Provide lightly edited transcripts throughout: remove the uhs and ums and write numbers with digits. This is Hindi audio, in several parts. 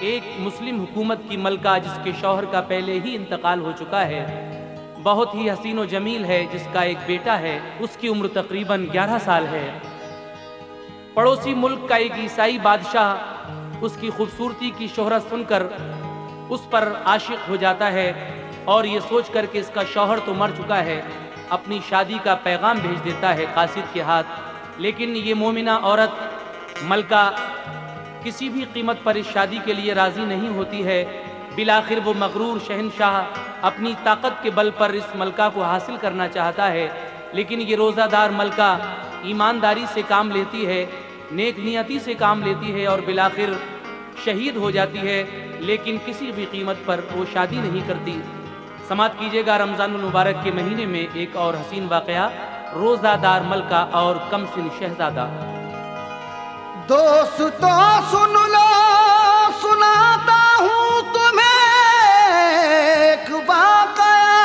एक मुस्लिम हुकूमत की मलका जिसके शौहर का पहले ही इंतकाल हो चुका है, बहुत ही हसीन व जमील है, जिसका एक बेटा है, उसकी उम्र तकरीबन 11 साल है। पड़ोसी मुल्क का एक ईसाई बादशाह उसकी खूबसूरती की शोहरत सुनकर उस पर आशिक हो जाता है और ये सोच कर कि इसका शौहर तो मर चुका है, अपनी शादी का पैगाम भेज देता है कासिद के हाथ। लेकिन ये मोमिना औरत मलका किसी भी कीमत पर इस शादी के लिए राजी नहीं होती है। बिलाखिर वो मगरूर शहनशाह अपनी ताकत के बल पर इस मलका को हासिल करना चाहता है, लेकिन ये रोज़ादार मलका ईमानदारी से काम लेती है, नेक नियति से काम लेती है और बिलाखिर शहीद हो जाती है, लेकिन किसी भी कीमत पर वो शादी नहीं करती। समात कीजिएगा रमज़ानुल मुबारक के महीने में एक और हसीन वाक़या, रोज़ादार मलका और कमसिन शहजादा। दोस्तों सुन लो, सुनाता हूँ तुम्हें एक वाक़या।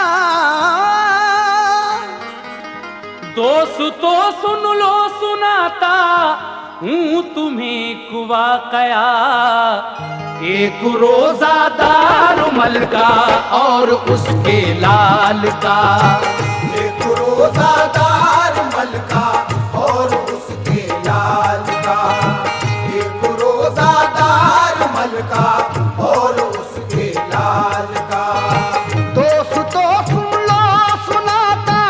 दोस्तों सुन लो, सुनाता हूँ तुम्हें एक वाक़या। एक रोज़ादार मलका और उसके लाल का। एक रोज़ादार मलका और उसके लाल का। एक रोज़ादार मलका और उसके लाल का। दोस्तों सुन लो, सुनाता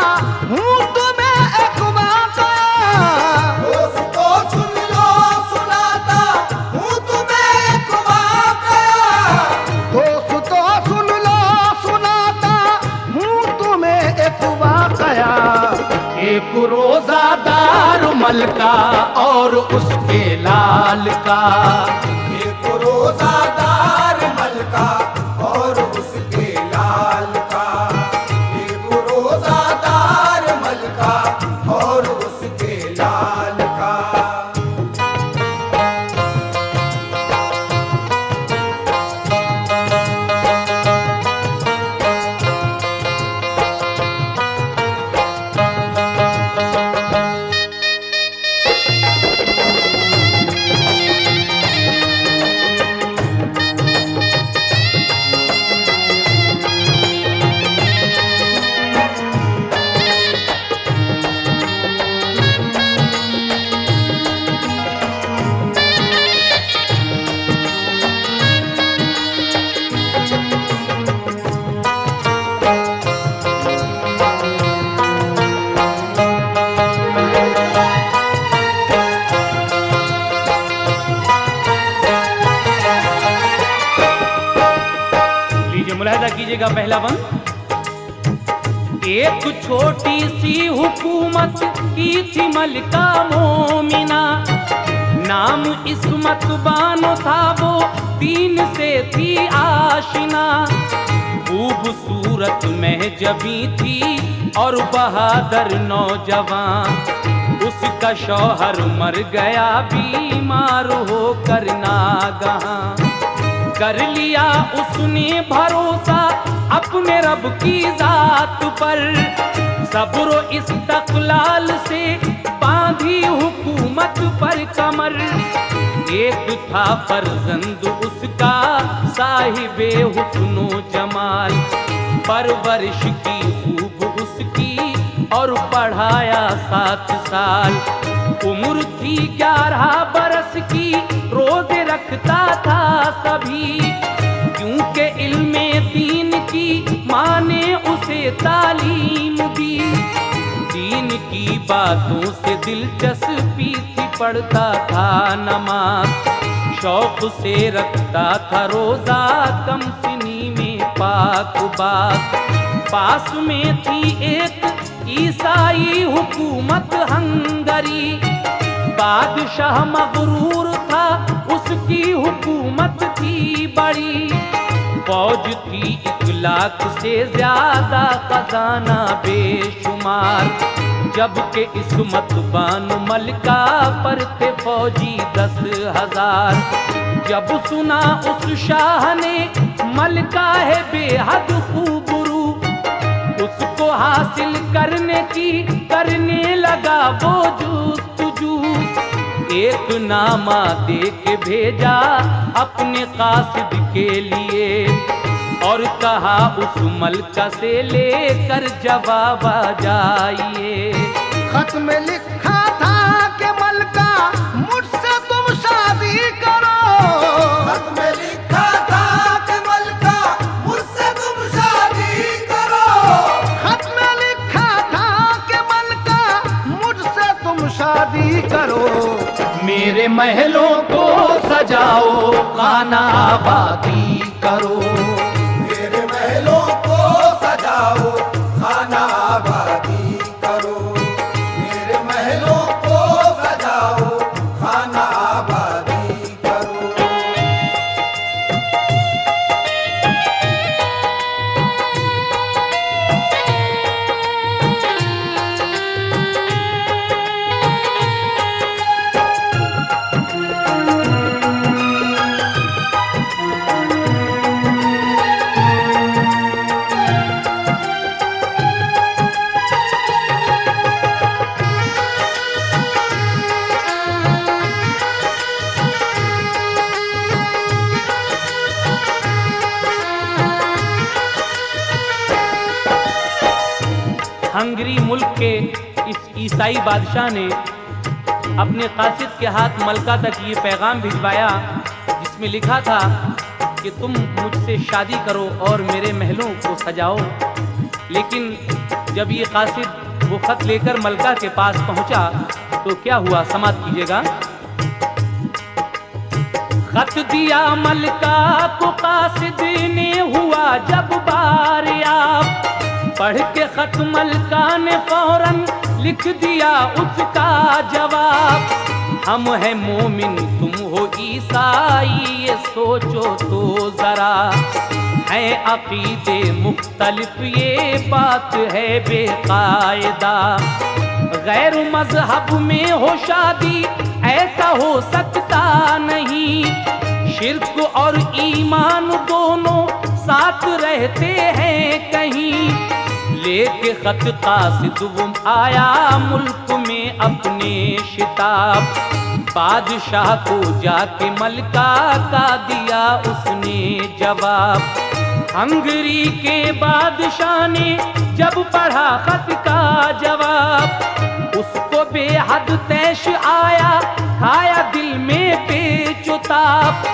हूँ तुम्हें एक वाक़या। दोस्तों सुन लो, सुनाता हूँ तुम्हें एक वाक़या। दोस्तों सुन लो, सुनाता हूँ तुम्हें एक वाक़या। एक रोज़ादार मलका और उसके लाल का। एक रोज़ादार मलका और उसके लाल का। एक रोज़ादार मलका और उसके लाल का। मुलाहिजा कीजिएगा पहला बंद। एक छोटी सी हुकूमत की थी मलका मोमिना, नाम इस्मत बानो था, वो दीन से थी आशिना। खूबसूरत महजबी थी और बहादुर नौजवान, उसका शौहर मर गया बीमार होकर नागहां। कर लिया उसने भरोसा अपने रब की जात पर, सब्र इस्तक़लाल से बांधी हुकूमत पर कमर। एक था फर्जंद उसका साहिबे हुस्नो जमाल, परवरिश की खूब उसकी और पढ़ाया 7 साल। उम्र थी 11 बरस की, रोजे रखता था सभी, क्योंकि इल्मे दीन की माँ ने उसे तालीम दी। दीन की बातों से दिलचस्पी थी, पढ़ता था नमाज, शौक से रखता था रोजा, कमसिनी में पाक बात। पास में थी एक ईसाई हुकूमत हंगरी, बादशाह मगरूर था, उसकी हुकूमत थी बड़ी। फौज थी 1 लाख से ज्यादा, खजाना बेशुमार, जबकि इस्मत बानो मलका पर थे फौजी 10,000। जब सुना उस शाह ने मलका है बेहद खूबरू, उसको हासिल करने की करने लगा वो जुस्तजू। एक नामा दे के भेजा अपने कासिद के लिए और कहा उस मलका से लेकर जवाब आ जाइए। खत में लिखा था कि मलका मुझसे तुम शादी करो। खत में लिखा था कि मलका मुझसे तुम शादी करो। खत में लिखा था कि मलका मुझसे तुम शादी करो। मेरे महलों को सजाओ खाना आबादी करो। मेरे महलों को सजाओ खाना आबादी करो। मेरे महलों को सजाओ खाना आबादी करो। हंगरी मुल्क के इस ईसाई बादशाह ने अपने कासिद के हाथ मलका तक ये पैगाम भिजवाया जिसमें लिखा था कि तुम मुझसे शादी करो और मेरे महलों को सजाओ। लेकिन जब ये कासिद वो खत लेकर मलका के पास पहुंचा तो क्या हुआ, समाप्त कीजिएगा। खत दिया मलका को कासिद ने, हुआ जब बारियाब पढ़ के खत मलका ने फौरन लिख दिया उसका जवाब। हम हैं मोमिन तुम हो ईसाई, ये सोचो तो जरा, है अकीदे मुख्तलिफ ये बात है बेकायदा। गैर मजहब में हो शादी ऐसा हो सकता नहीं, शिर्क और ईमान दोनों साथ रहते हैं कहीं। लेके खत कासिद वो आया मुल्क में अपने शिताब, बादशाह को जाके मलका का दिया उसने जवाब। हंगरी के बादशाह ने जब पढ़ा खत का जवाब, उसको बेहद तैश आया, खाया दिल में पेचुताप।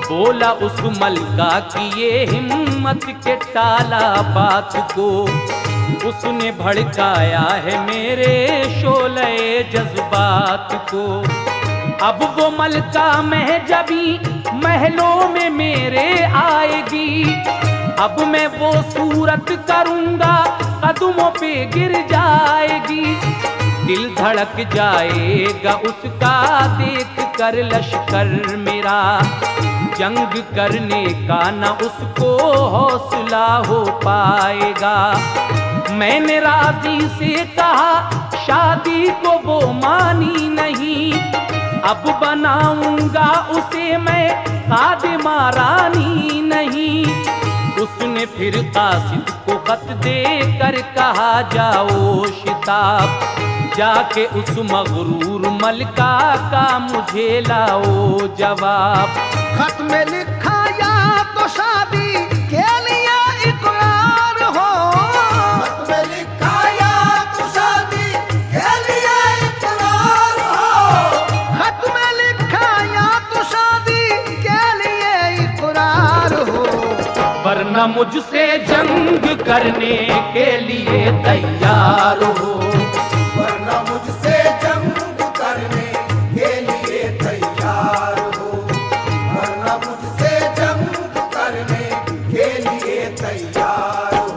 बोला उस मलका की ये हिम्मत के टाला बात को, उसने भड़काया है मेरे शोले जज्बात को। अब वो मलका महजबी महलों में मेरे आएगी, अब मैं वो सूरत करूंगा कदमों पे गिर जाएगी। दिल धड़क जाएगा उसका देख कर लश्कर मेरा, जंग करने का न उसको हौसला हो पाएगा। मैंने राजी से कहा शादी को वो मानी नहीं, अब बनाऊंगा उसे मैं खादिमा रानी नहीं। उसने फिर कासिद को खत दे कर कहा जाओ शिताब, जाके उस मगरूर मलका का मुझे लाओ जवाब। खत में लिखा या तो शादी के लिए इकरार हो। खत में लिखा या तो शादी के लिए इकरार हो। खत में लिखा या तो शादी के लिए इकरार हो। वरना मुझसे जंग करने के लिए तैयार हो। वरना मुझसे जंग करने के लिए तैयार हो। वरना मुझसे जंग करने के लिए तैयार हो।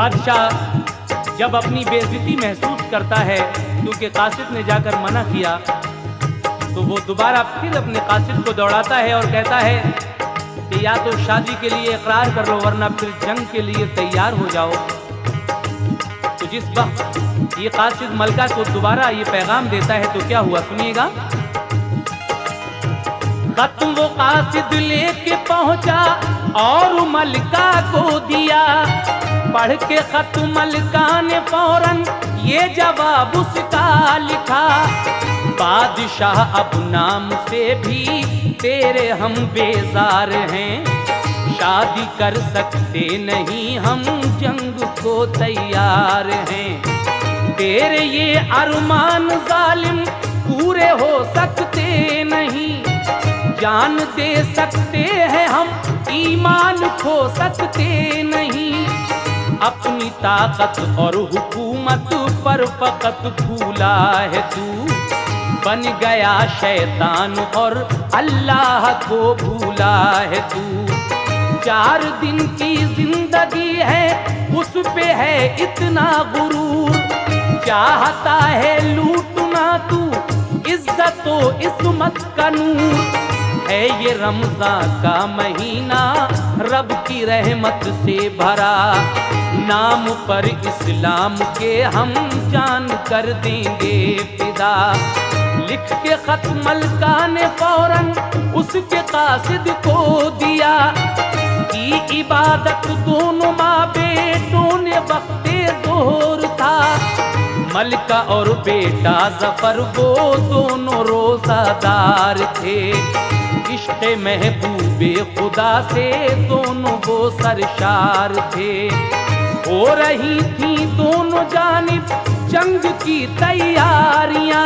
बादशाह जब अपनी बेइज्जती महसूस करता है क्योंकि कासिद ने जाकर मना किया, तो वो दोबारा फिर अपने कासिद को दौड़ाता है और कहता है कि या तो शादी के लिए इकरार कर लो वरना फिर जंग के लिए तैयार हो जाओ। तो जिस वक्त ये कासिद मलका को दोबारा ये पैगाम देता है तो क्या हुआ, सुनिएगा। खत वो कासिद लेके पहुंचा और मलका को दिया, पढ़ के खत मलका ने फौरन ये जवाब उसका लिखा। बादशाह अब नाम से भी तेरे हम बेजार हैं, शादी कर सकते नहीं हम जंग को तैयार हैं। तेरे ये अरमान जालिम पूरे हो सकते नहीं, जान दे सकते हैं हम ईमान खो सकते नहीं। अपनी ताकत और हुकूमत पर फकत भूला है तू, बन गया शैतान और अल्लाह को भूला है तू। 4 दिन की जिंदगी है उस पे है इतना गुरूर, चाहता है लूटना तू इज्जतो इस्मत का नूर। है ये रमजान का महीना रब की रहमत से भरा, नाम पर इस्लाम के हम जान कर देंगे फिदा। लिख के खत मलका ने फौरन उसके कासिद को दिया, की इबादत दोनों माँ बेटों ने वक्ते जोर था। मलका और बेटा जफर वो दोनों रोजादार थे, इश्क़ महबूबे खुदा से दोनों वो सरशार थे। हो रही थी दोनों जानिब जंग की तैयारियां,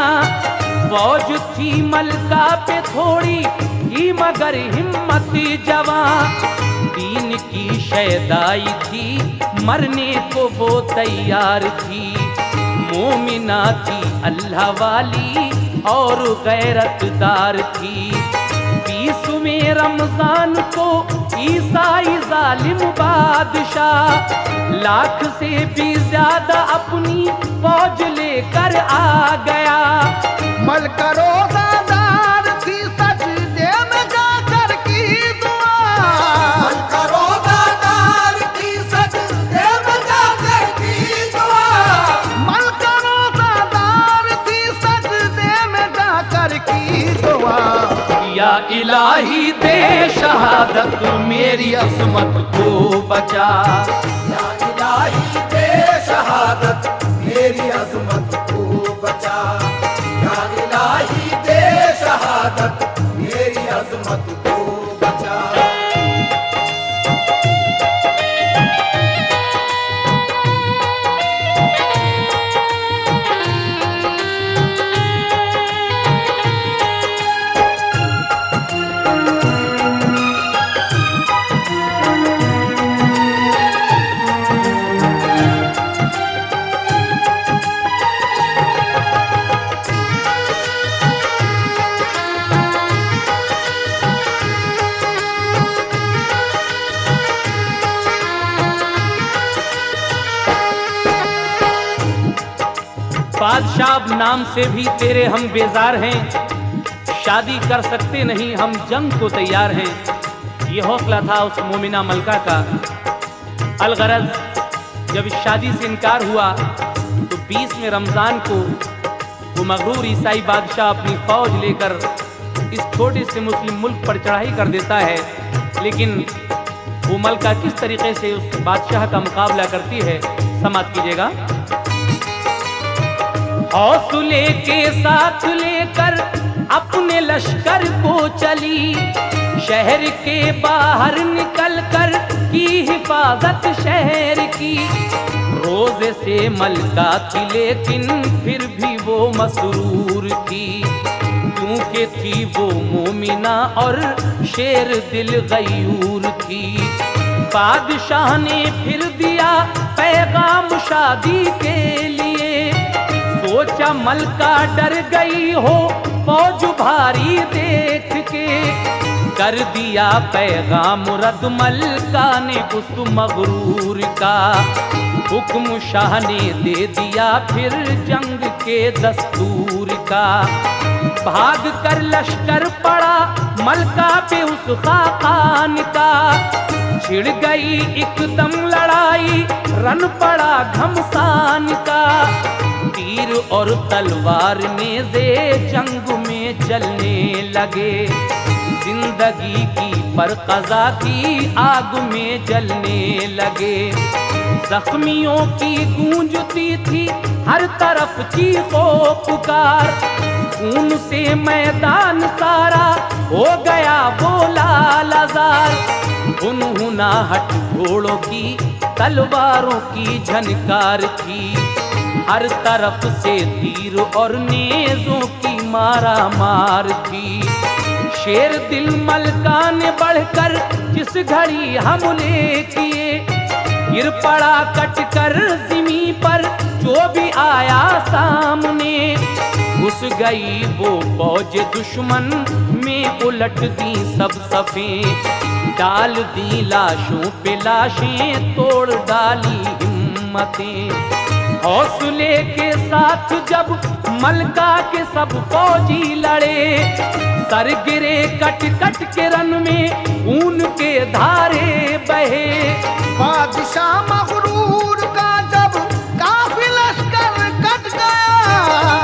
फौज थी मलका पे थोड़ी ही मगर हिम्मत जवां। दीन की शैदाई थी मरने को वो तैयार थी, मोमिना थी अल्लाह वाली और गैरतदार थी। 20वें रमजान को ईसाई जालिम बादशाह लाख से भी ज्यादा अपनी फौज लेकर आ गया। मलका रोजादार थी सजदे में जाकर की दुआ, मलका रोजादार थी सजदे में जाकर की दुआ। मलका रोजादार थी सजदे में जाकर की दुआ। या इलाही दे शहादत मेरी अजमत को बचा, या इलाही दे शहादत मेरी अजमत को बचा। या इलाही दे शहादत मेरी अजमत को बचा। बादशाह नाम से भी तेरे हम बेजार हैं, शादी कर सकते नहीं हम जंग को तैयार हैं। ये हौसला था उस मोमिना मलका का। अलगरज जब इस शादी से इनकार हुआ तो 20वें रमज़ान को वो मगरूर ईसाई बादशाह अपनी फौज लेकर इस छोटे से मुस्लिम मुल्क पर चढ़ाई कर देता है। लेकिन वो मलका किस तरीके से उस बादशाह का मुकाबला करती है, समाप्त कीजिएगा। हौसले के साथ लेकर अपने लश्कर को चली, शहर के बाहर निकलकर की हिफाजत शहर की। रोजे से मलका थी लेकिन फिर भी वो मसरूर थी, क्योंकि थी वो मोमिना और शेर दिल गयूर थी। बादशाह ने फिर दिया पैगाम शादी के लिए, सोचा मलका डर गई हो फौज भारी देख के। कर दिया पैगाम रद्द मलका ने उस मगरूर का, हुक्म शाह ने दे दिया फिर जंग के दस्तूर का। भाग कर लश्कर पड़ा मलका पे उस खाकान का। छिड़ गई एकदम लड़ाई रन पड़ा घमसान का। तीर और तलवार नेज़े जंग में चलने लगे। जिंदगी की पर कज़ा की आग में जलने लगे। जख्मियों की गूंजती थी हर तरफ चीखो पुकार। खून से मैदान सारा हो गया वो लालाजार। हुनहुनाहट घोड़ों की तलवारों की झनकार थी। हर तरफ से तीर और नेज़ों की मारा मार थी। शेर दिल मलका ने बढ़कर जिस घड़ी हमले किए। गिर पड़ा कट कर ज़मीं पर जो भी आया सामने। घुस गई वो फौज दुश्मन में उलट दी सब सफ़ें। डाल दी लाशों पे लाशें तोड़ डाली हिम्मतें। हौसले के साथ जब मलका के सब फौजी लड़े। सर गिरे कट कट के रन में खून के धारे बहे। बादशाह मगरूर का जब काफी लश्कर कट गया।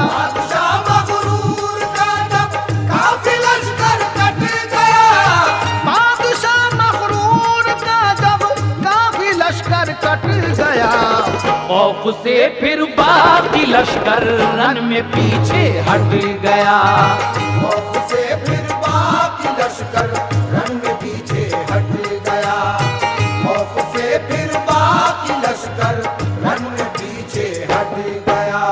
बादशाह मगरूर का जब काफी लश्कर कट गया। बादशाह मगरूर का जब काफी लश्कर कट गया। खौफ से फिर बाकी लश्कर रन में पीछे हट गया। खौफ से फिर बाकी लश्कर रन में पीछे हट गया। खौफ से फिर बाकी लश्कर रन में पीछे हट गया।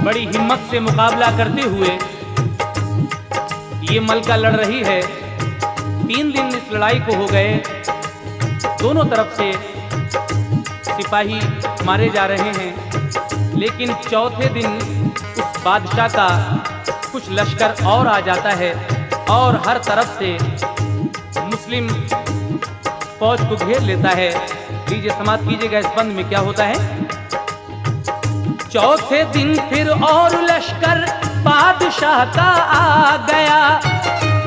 बड़ी हिम्मत से मुकाबला करते हुए ये मलका लड़ रही है। 3 दिन इस लड़ाई को हो गए। दोनों तरफ से सिपाही मारे जा रहे हैं। लेकिन चौथे दिन उस बादशाह का कुछ लश्कर और आ जाता है और हर तरफ से मुस्लिम फौज को घेर लेता है। लीजिए समाप्त कीजिएगा इस बंद में क्या होता है। चौथे दिन फिर और लश्कर बादशाह का आ गया।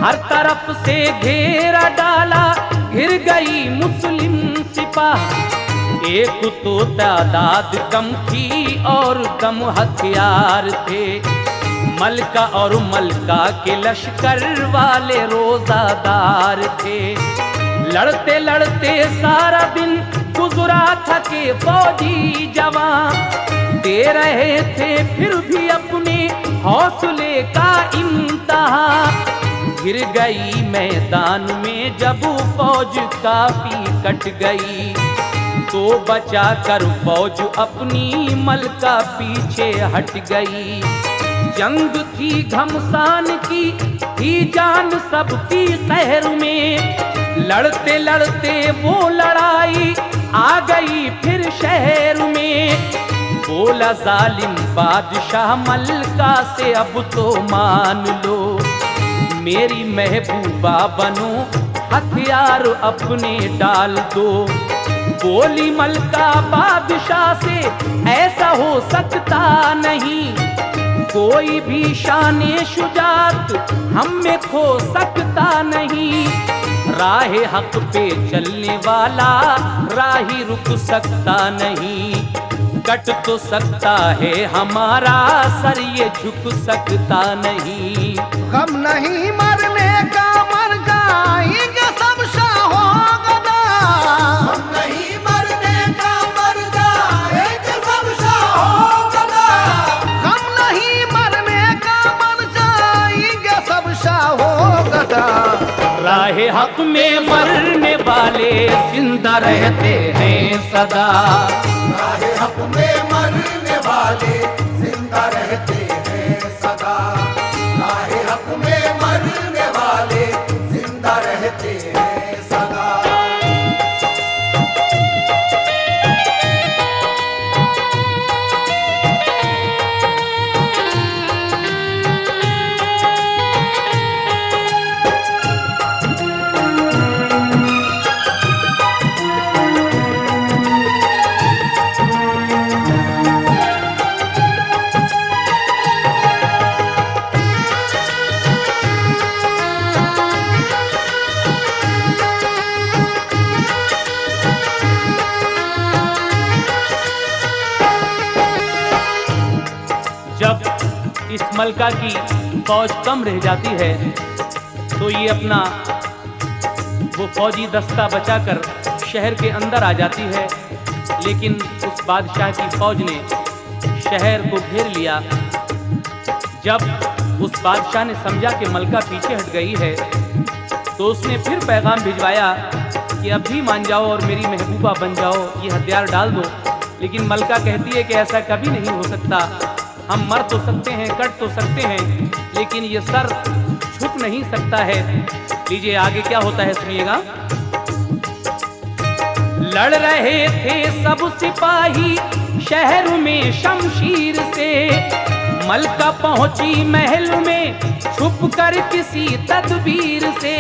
हर तरफ से घेरा डाला घिर गई मुस्लिम सिपाह। एक तो तादाद कम थी और कम हथियार थे। मलका और मलका के लश्कर वाले रोजादार थे। लड़ते लड़ते सारा दिन गुजरा थके फौजी जवान। दे रहे थे फिर भी अपने हौसले का इम्तिहान। गिर गई मैदान में जब फौज काफी कट गई। तो बचा कर फौज अपनी मलका पीछे हट गई। जंग थी घमसान की थी जान सबकी कहर में। लड़ते लड़ते वो लड़ाई आ गई फिर शहर में। बोला जालिम बादशाह मलका से अब तो मान लो। मेरी महबूबा बनो हथियार अपने डाल दो। बोली मलका बादशाह से ऐसा हो सकता नहीं। कोई भी शाने शुजात हम में खो सकता नहीं। राह हक पे चलने वाला राही रुक सकता नहीं। कट तो सकता है हमारा सर ये झुक सकता नहीं। गम नहीं मरने का मर जाएंगे सब शाह राहे हक में मरने वाले जिंदा रहते हैं सदा। राहे हक में मरने वाले जिंदा रहते हैं सदा। राहे हक में मरने वाले जिंदा रहते हैं सदा। जब इस मलका की फौज कम रह जाती है तो ये अपना वो फौजी दस्ता बचाकर शहर के अंदर आ जाती है, लेकिन उस बादशाह की फौज ने शहर को घेर लिया। जब उस बादशाह ने समझा कि मलका पीछे हट गई है तो उसने फिर पैगाम भिजवाया कि अब भी मान जाओ और मेरी महबूबा बन जाओ, ये हथियार डाल दो। लेकिन मलका कहती है कि ऐसा कभी नहीं हो सकता, हम मर तो सकते हैं, कट तो सकते हैं, लेकिन ये सर झुक नहीं सकता है। लीजिए आगे क्या होता है सुनिएगा। लड़ रहे थे सब सिपाही शहर में शमशीर से, मलका पहुंची महल में छुप कर किसी तदबीर से।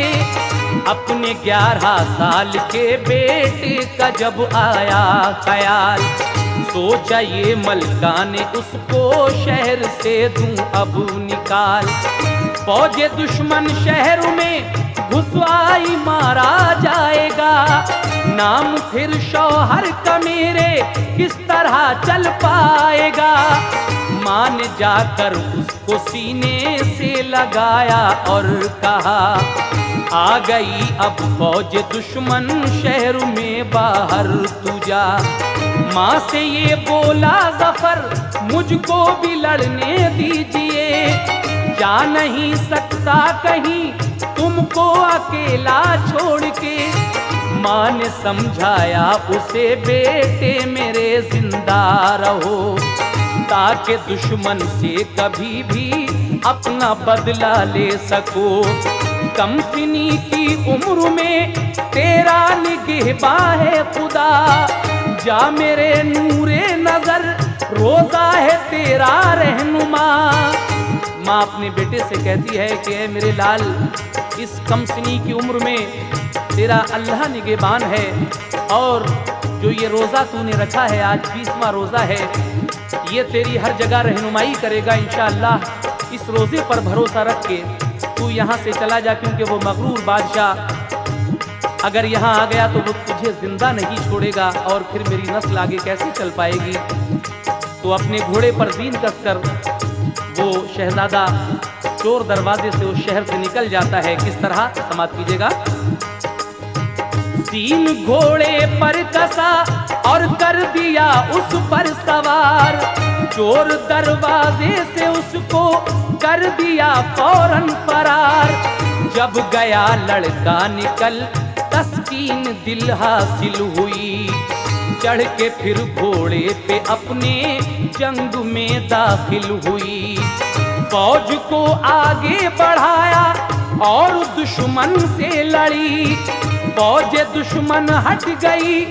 अपने 11 साल के बेटे का जब आया ख्याल, सोचा ये मलका ने उसको शहर से दूं अब निकाल। फौजे दुश्मन शहर में घुस आई मारा जाएगा, नाम फिर शौहर का मेरे किस तरह चल पाएगा। मान जाकर उसको सीने से लगाया और कहा, आ गई अब फौज दुश्मन शहर में बाहर तू जा। माँ से ये बोला ज़फ़र मुझको भी लड़ने दीजिए, जा नहीं सकता कहीं तुमको अकेला छोड़ के। माँ ने समझाया उसे, बेटे मेरे जिंदा रहो, ताकि दुश्मन से कभी भी अपना बदला ले सको। कम सिनी की उम्र में तेरा निगहबान है खुदा, जा मेरे नूरे नजर रोजा है तेरा रहनुमा। माँ अपने बेटे से कहती है कि ऐ मेरे लाल, इस कम सिनी की उम्र में तेरा अल्लाह निगहबान है, और जो ये रोज़ा तूने रखा है, आज 20वां रोज़ा है, ये तेरी हर जगह रहनुमाई करेगा इंशाअल्लाह। इस रोज़े पर भरोसा रख के तू यहाँ से चला जा, क्योंकि वो मगरूर बादशाह अगर यहाँ आ गया तो वो तुझे जिंदा नहीं छोड़ेगा, और फिर मेरी नस्ल आगे कैसे चल पाएगी। तो अपने घोड़े पर दीन कसकर वो शहजादा चोर दरवाजे से उस शहर से निकल जाता है। किस तरह समाप्त कीजिएगा। सीन घोड़े पर कसा और कर दिया उस पर सवार, चोर दरवाजे से उसको कर दिया फौरन फरार। जब गया लड़का निकल तस्कीन दिल हासिल हुई, चढ़ के फिर घोड़े पे अपने जंग में दाखिल हुई। फौज को आगे बढ़ाया और दुश्मन से लड़ी, फौज दुश्मन हट गई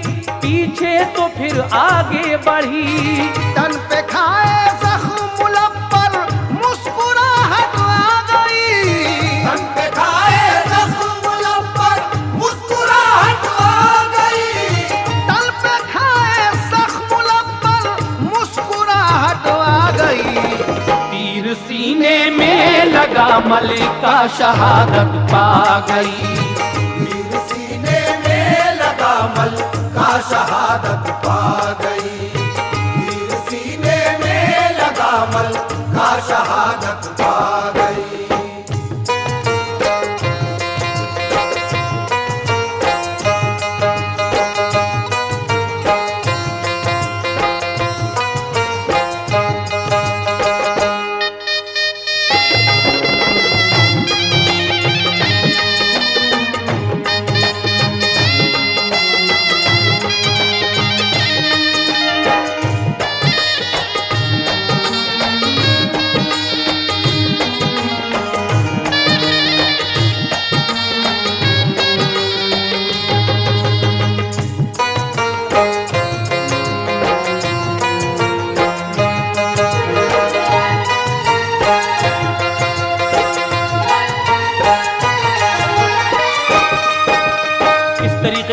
पीछे तो फिर आगे बढ़ी। तन पे खाए जख्म मुलब्बर मुस्कुराहट आ गई, तन पे खाए जख्म मुलब्बर मुस्कुराहट आ गई। तन पे खाए जख्म मुलब्बर मुस्कुराहट आ गई। तीर सीने में लगा मलिका शहादत पा गई, तीर सीने में लगा मलका शहादत पा गई। तीर सीने में लगा मलका शहादत पा गई।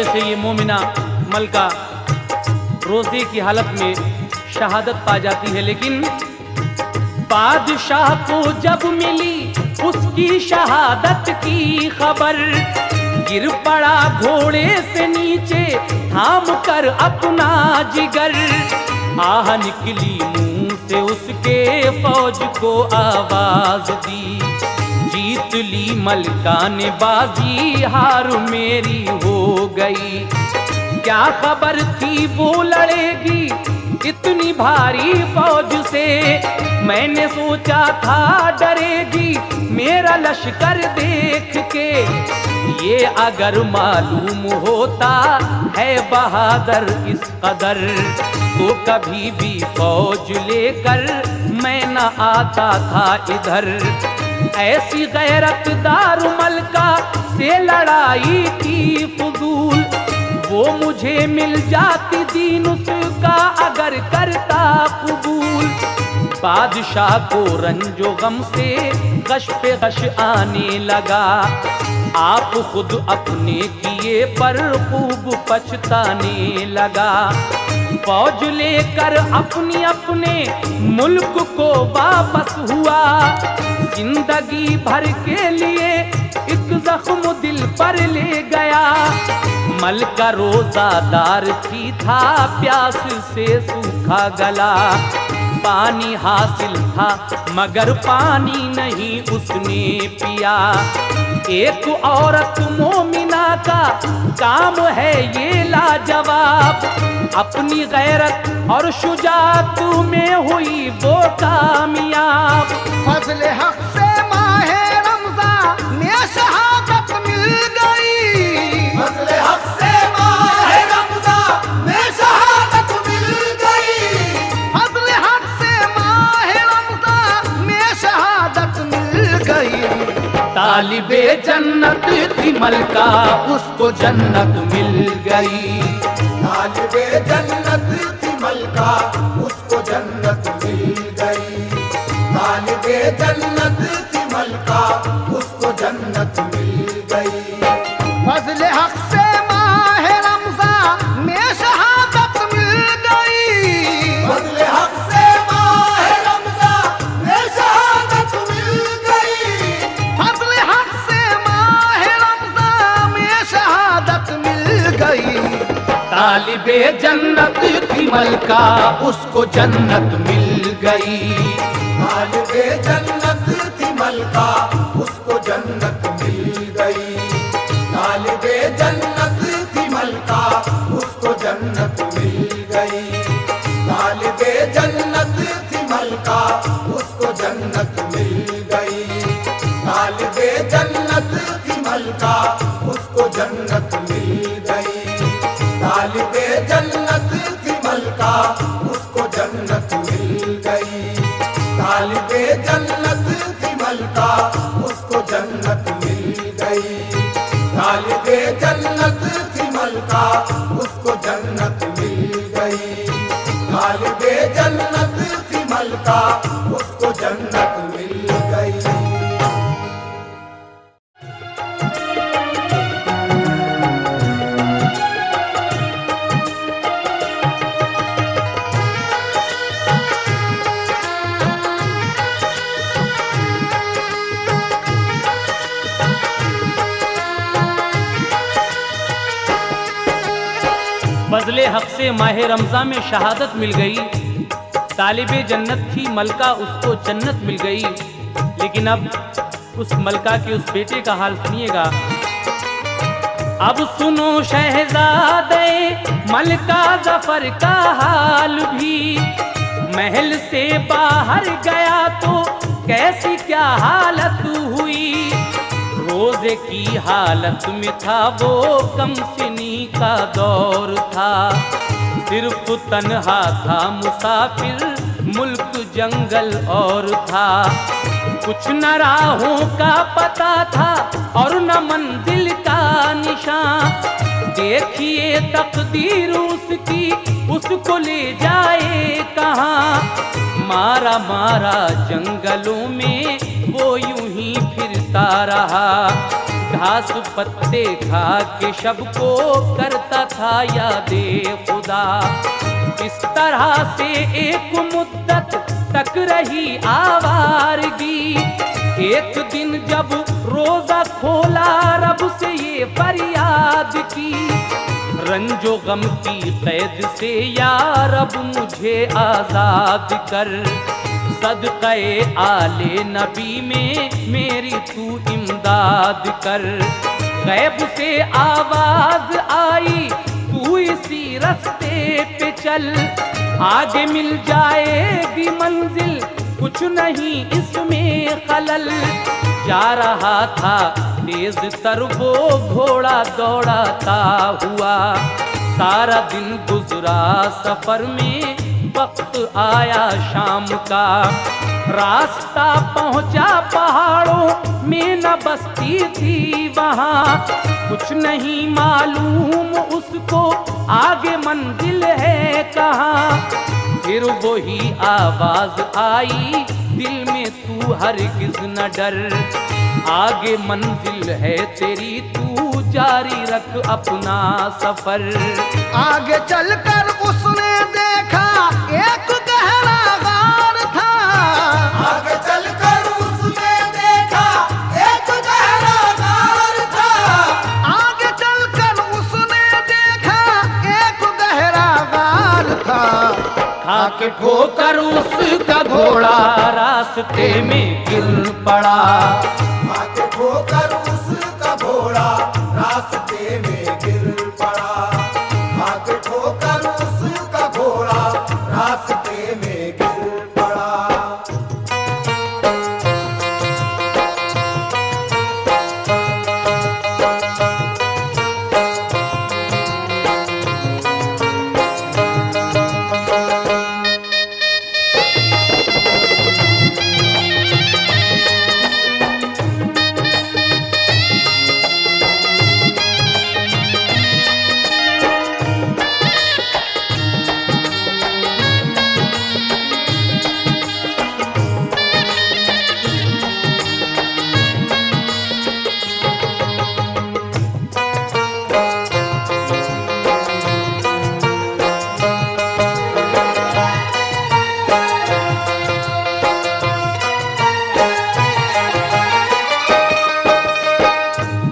तरीके से ये मोमिना मलका रोजे की हालत में शहादत पा जाती है। लेकिन बादशाह को जब मिली उसकी शहादत की खबर, गिर पड़ा घोड़े से नीचे थाम कर अपना जिगर। आह निकली मुंह से उसके फौज को आवाज दी, जीत ली मलका ने बाजी हार मेरी हो गई। क्या खबर थी वो लड़ेगी इतनी भारी फौज से, मैंने सोचा था डरेगी मेरा लश्कर देख के। ये अगर मालूम होता है बहादुर इस कदर, तो कभी भी फौज लेकर मैं न आता था इधर। ऐसी गैरतदार मलका से लड़ाई की फजूल, वो मुझे मिल जाती दीन उसका अगर करता कबूल। बादशाह को रंजो गम से गश पे गश आने लगा, आप खुद अपने किए पर खूब पछताने लगा। फौज लेकर अपनी अपने मुल्क को वापस हुआ, जिंदगी भर के लिए एक जख्म दिल पर ले गया। मलका रोजादार थी, था प्यास से सूखा गला, पानी हासिल था मगर पानी नहीं उसने पिया। एक औरत मोमिना का काम है ये लाजवाब, अपनी गैरत और शुजाअत में हुई वो कामयाब। फजल हक से माहे रमजान में शहादत मिल गई, फजल हक से माहे रमजान में शहादत मिल गई, फजल हक से माहे रमजान में शहादत मिल गई। तालिबे जन्नत थी मलका उसको जन्नत मिल गई, तालिबे जन्नत थी मलका उसको जन्नत मिल गई, तालिबे जन्नत थी मलका उसको जन्नत मिल गई। फजल हक से माहे रमजान में शहादत मिल गई, फजल हक से माहे रमजान में शहादत मिल गई, फजल हक से माहे रमजान में शहादत मिल गई। तालिबे जन्नत थी मलका उसको जन्नत मिल गई, तालिबे जन्नत थी मलका उसको जन्नत मिल गई, तालिबे जन्नत थी मलका उसको जन्नत मिल गई, तालिबे जन्नत थी मलका उसको जन्नत मिल गई, तालिबे जन्नत थी मलका उसको जन्नत मिल गई, तालिबे जन्नत थी मलका उसको जन्नत मिल गई, तालिबे जन्नत थी मलका उसको जन्नत मिल गई, तालिबे जन्नत थी मलका उसको जन्नत मिल गई, तालिबे जन्नत थी मलका उसको जन्नत मिल गई। फजले हक से माहे रमज़ान में शहादत मिल गई, तालिबे जन्नत थी मलका उसको जन्नत मिल गई। लेकिन अब उस मलका के उस बेटे का हाल सुनिएगा। अब सुनो शहजादे मलका जफर का हाल भी, महल से बाहर गया तो कैसी क्या हालत हुई। रोजे की हालत में था वो, कमसिनी का दौर था, सिर्फ तन्हा था मुसाफिर, मुल्क जंगल और था। कुछ न राहों का पता था और न मंजिल का निशान। देखिए तकदीर उसकी उसको ले जाए कहाँ। मारा मारा जंगलों में वो यूं ही फिरता रहा, घास पत्ते खा के शब को करता था यादे खुदा। इस तरह से एक मुद्दत तक रही आवारगी। एक दिन जब रोजा खोला रब से ये फरियाद की, रंजो गम की कैद से या रब मुझे आजाद कर। सदक़े आले नबी में मेरी तू इमदाद कर। गैब से आवाज आई तू इसी रास्ते पे चल, आगे मिल जाएगी मंजिल कुछ नहीं इसमें खलल। जा रहा था तेज तर वो घोड़ा दौड़ाता हुआ, सारा दिन गुजरा सफर में वक्त आया शाम का। रास्ता पहुंचा पहाड़ों में न बस्ती थी वहां, कुछ नहीं मालूम उसको आगे मंजिल है कहाँ। फिर वही आवाज आई दिल में तू हरगिज न डर, आगे मंजिल है तेरी तू जारी रख अपना सफर। आगे चलकर उसने देखा एक गहरा गार था। आगे चलकर उसने देखा एक गहरा गार था। आगे चलकर उसने देखा एक गहरा गार था। खाके ठोकर उसका घोड़ा रास्ते में गिर पड़ा। आगे ठोकर उसका घोड़ा रास्ते में गिर पड़ा। आगे ठोकर उसका घोड़ा रास्ते में गिर पड़ा।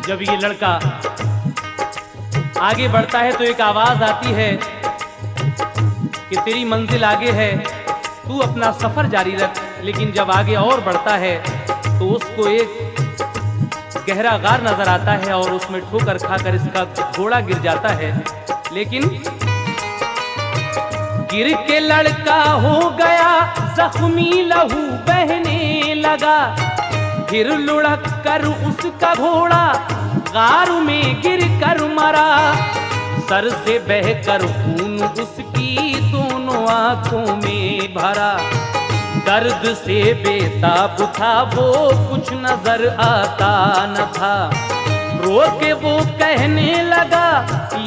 जब ये लड़का आगे बढ़ता है तो एक आवाज आती है कि तेरी मंजिल आगे है, तू अपना सफर जारी रख। लेकिन जब आगे और बढ़ता है तो उसको एक गहरा गार नजर आता है और उसमें ठोकर खाकर इसका घोड़ा गिर जाता है। लेकिन गिर के लड़का हो गया जख्मी, लहू बहने लगा। फिर लुढ़क कर उसका घोड़ा गार में गिर कर मरा। सर से बहकर खून उसकी दोनों आंखों में भरा। दर्द से बेताब था वो, कुछ नजर आता न था। रो के वो कहने लगा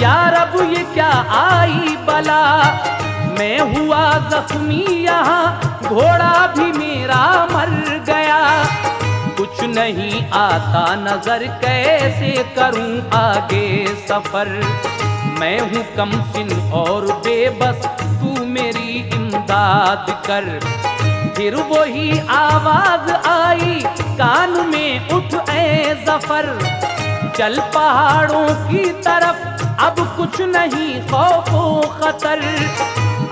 यार अब ये क्या आई बला। मैं हुआ जख्मी यहाँ, घोड़ा भी मेरा मर गया। कुछ नहीं आता नजर, कैसे करूं आगे सफर। मैं हूँ कमसिन और बेबस, तू मेरी इमदाद कर। फिर वही आवाज आई कान में, उठ ए जफर। चल पहाड़ों की तरफ, अब कुछ नहीं खौफो खतर।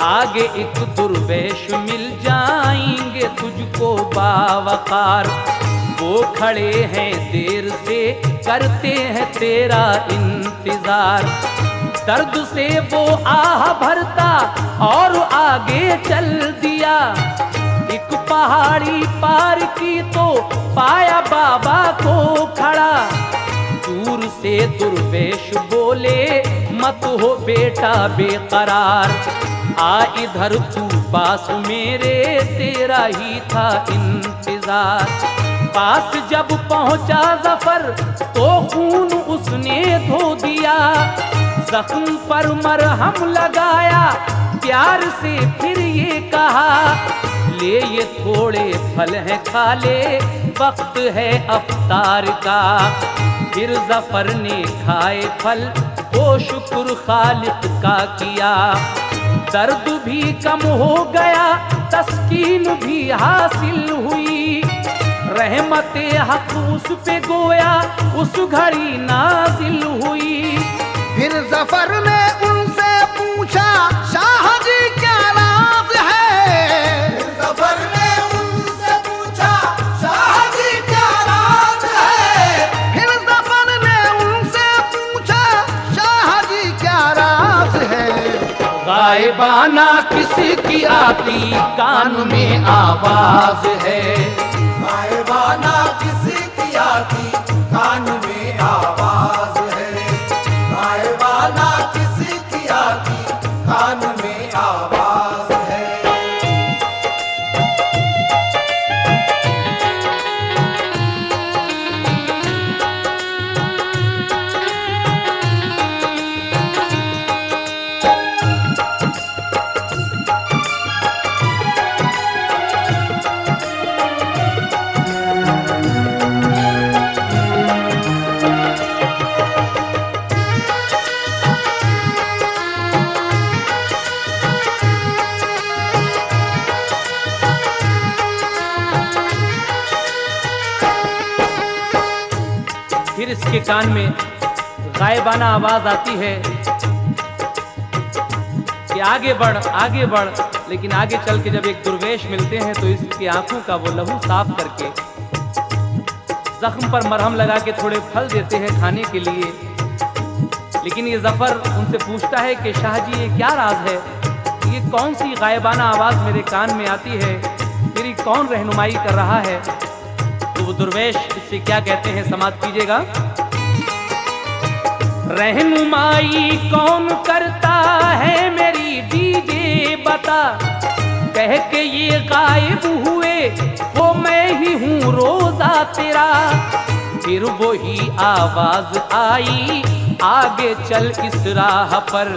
आगे एक दुर्वेश मिल जाएंगे तुझको बावकार। वो खड़े हैं देर से, करते हैं तेरा इंतजार। दर्द से वो आह भरता और आगे चल दिया। एक पहाड़ी पार की तो पाया बाबा को खड़ा। दूर से दुर्वेश बोले मत हो बेटा बेकरार। आ इधर तू पास मेरे, तेरा ही था इंतजार। पास जब पहुंचा जफर तो खून उसने धो दिया। जख्म पर मरहम लगाया, प्यार से फिर ये कहा ले ये थोड़े फल हैं खा ले, वक्त है अफ्तार का। फिर जफर ने खाए फल, वो शुक्र खालिक का किया। दर्द भी कम हो गया, तस्कीन भी हासिल हुई। रहमते हक उस पे गोया उस घड़ी नाजिल हुई। फिर जफर ने उनसे पूछा, शाह जी क्या राज है? जफर ने उनसे पूछा, शाह जी क्या राज है? फिर जफर ने उनसे पूछा, शाह जी क्या राज है? गायबाना किसी की आती कान में आवाज है। गायबाना किसी की आती कान में आवाज है। गायबाना किसी की आती कान में आवाज है। फिर इसके कान में गायबाना आवाज आती है कि आगे बढ़ आगे बढ़। लेकिन आगे चल के जब एक दुर्वेश मिलते हैं तो इसकी आंखों का वो लहू साफ करके जख्म पर मरहम लगा के थोड़े फल देते हैं खाने के लिए। लेकिन ये जफर उनसे पूछता है कि शाह जी ये क्या राज है? ये कौन सी गायबाना आवाज मेरे कान में आती है? मेरी कौन रहनुमाई कर रहा है? तो वो दुर्वेश इससे क्या कहते हैं, समाप्त कीजिएगा। रहनुमाई कौन करता है मेरी दीजिए बता, कह के ये गायब हुए वो मैं ही हूँ रोजा तेरा। फिर वही आवाज आई, आगे चल इस राह पर,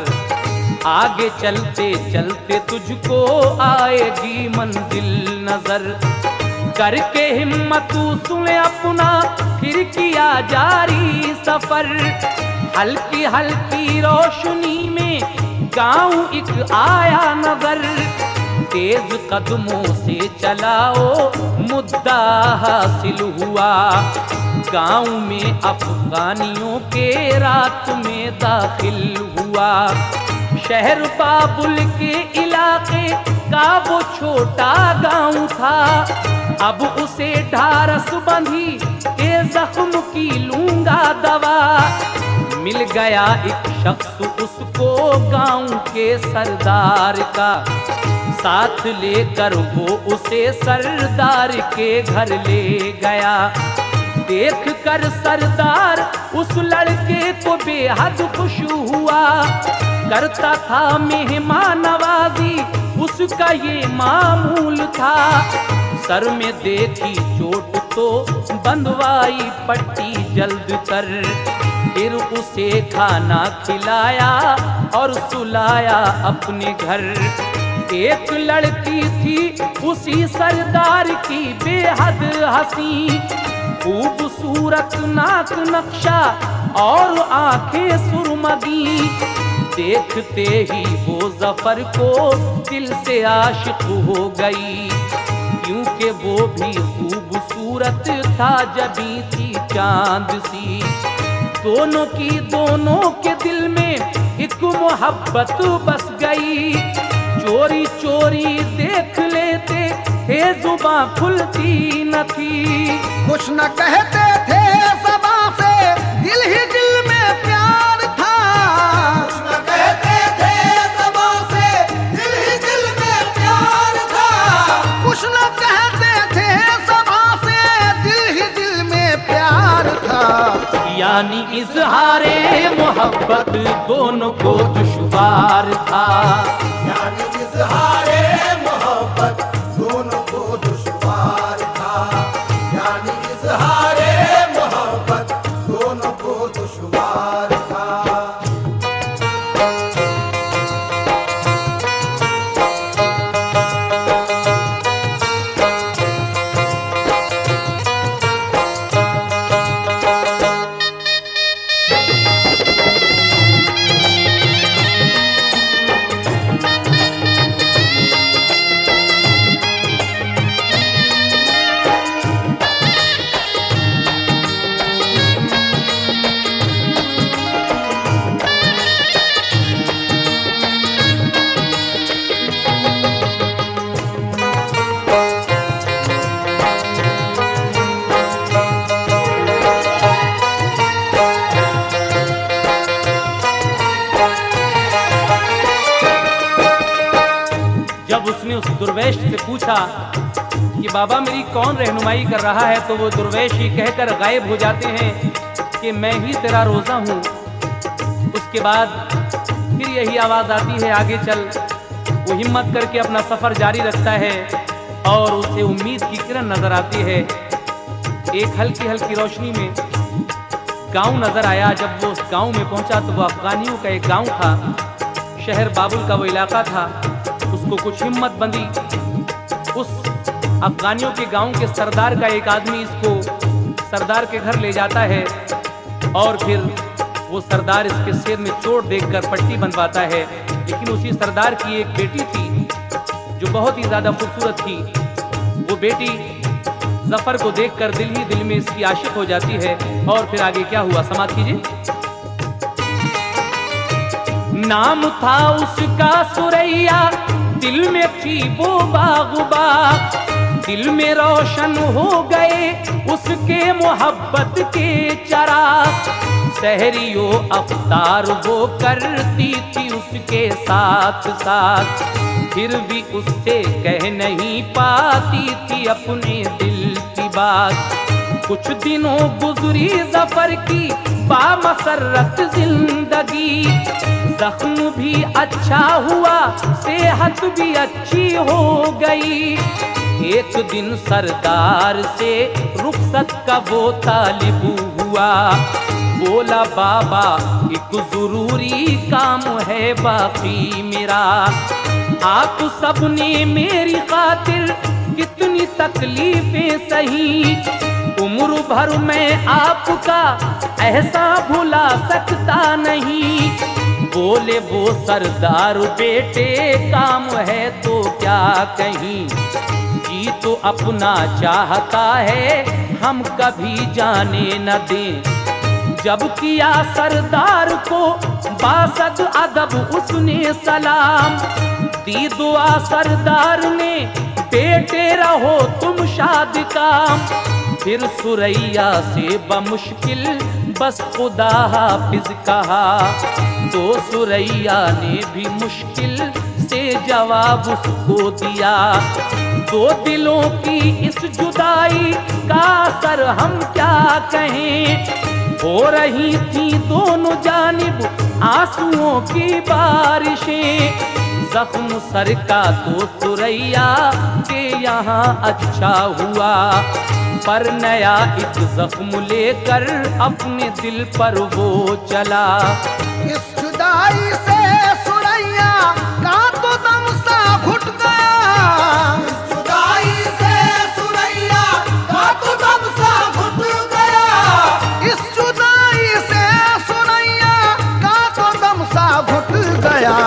आगे चलते चलते तुझको आएगी मंजिल नजर। करके हिम्मत सुन अपना फिर किया जारी सफर। हल्की हल्की रोशनी में गांव एक आया नजर। तेज कदमों से चलाओ मुद्दा हासिल हुआ। गांव में अफगानियों के रात में दाखिल हुआ। शहर बाबुल के इलाके का वो छोटा गांव था। अब उसे ढारस बंधी के जख्म की लूंगा दवा। मिल गया एक शख्स उसको गांव के सरदार का, साथ लेकर वो उसे सरदार के घर ले गया। देख कर सरदार उस लड़के को बेहद खुश हुआ। करता था मेहमान नवाजी उसका ये मामूल था। सर में देखी चोट तो बंधवाई पट्टी जल्द कर। फिर उसे खाना खिलाया और सुलाया अपने घर। एक लड़की थी उसी सरदार की बेहद हंसी, खूबसूरत नाक नक्शा और आंखें सुरमदी। देखते ही वो जफर को दिल से आशिक हो गई, क्योंकि वो भी खूबसूरत था जबी थी चांद सी। दोनों के दिल में एक मोहब्बत बस गई। चोरी चोरी देख लेते थे जुबां खुलती न थी। कुछ न कहते थे सबा से दिल ही दिल में प्यार था। कुछ न कहते थे सबा से दिल ही दिल में प्यार था। कुछ न कहते थे सबा से दिल ही दिल में प्यार था। यानी इजहारे मोहब्बत दोनों को दुश्वार था। यानी इजहारे मोहब्बत दोनों को दुश्वार था। यानी इजहारे मोहब्बत दोनों को दुश्वार था। दुर्वेश से पूछा कि बाबा मेरी कौन रहनुमाई कर रहा है, तो वो दुर्वेश ही कहकर गायब हो जाते हैं कि मैं ही तेरा रोज़ा हूँ। उसके बाद फिर यही आवाज़ आती है आगे चल। वो हिम्मत करके अपना सफ़र जारी रखता है और उसे उम्मीद की किरण नज़र आती है। एक हल्की हल्की रोशनी में गांव नज़र आया। जब वो उस गांव में पहुंचा तो वो अफगानियों का एक गांव था, शहर बाबुल का वो इलाका था। उसको कुछ हिम्मत बंधी। उस अफगानियों के गांव के सरदार का एक आदमी इसको सरदार के घर ले जाता है और फिर वो सरदार इसके सिर में चोट देखकर पट्टी बनवाता है। लेकिन उसी सरदार की एक बेटी थी जो बहुत ही ज़्यादा खूबसूरत थी। वो बेटी जफर को देखकर दिल ही दिल में इसकी आशिक हो जाती है। और फिर आगे क्या हुआ समाप्त कीजिए। नाम था उसका सुरैया, दिल में थी वो बागुबा, दिल में रोशन हो गए उसके मोहब्बत के चराग। सहरियो अफ्तार वो करती थी उसके साथ साथ, फिर भी उससे कह नहीं पाती थी अपने दिल की बात। कुछ दिनों गुजरी जफर की बामसरत जिंदगी, जख्म भी अच्छा हुआ सेहत भी अच्छी हो गई। एक दिन सरदार से रुखसत का वो तालिब हुआ, बोला बाबा एक जरूरी काम है बाकी मेरा। आप सबने मेरी खातिर कितनी तकलीफें सही, उम्र भर मैं आपका ऐसा भुला सकता नहीं। बोले वो सरदार बेटे काम है तो क्या कहीं, जी तो अपना चाहता है हम कभी जाने न दें। जब किया सरदार को बासद अदब उसने सलाम, दी दुआ सरदार ने बेटे रहो तुम शाद काम। फिर सुरैया से बमुश्किल बस खुदा हाफिज कहा, तो सुरैया ने भी मुश्किल से जवाब उसको दिया। दो दिलों की इस जुदाई का असर हम क्या कहें, हो रही थी दोनों जानिब आंसुओं की बारिशें। जख्म सर का तो सुरैया के यहाँ अच्छा हुआ, पर नया एक जख्म लेकर अपने दिल पर वो चला। इस जुदाई से सुरैया का तो दम सा घुट गया, इस जुदाई से सुरैया का तो दम सा घुट गया, इस जुदाई से सुरैया का तो दम सा घुट गया।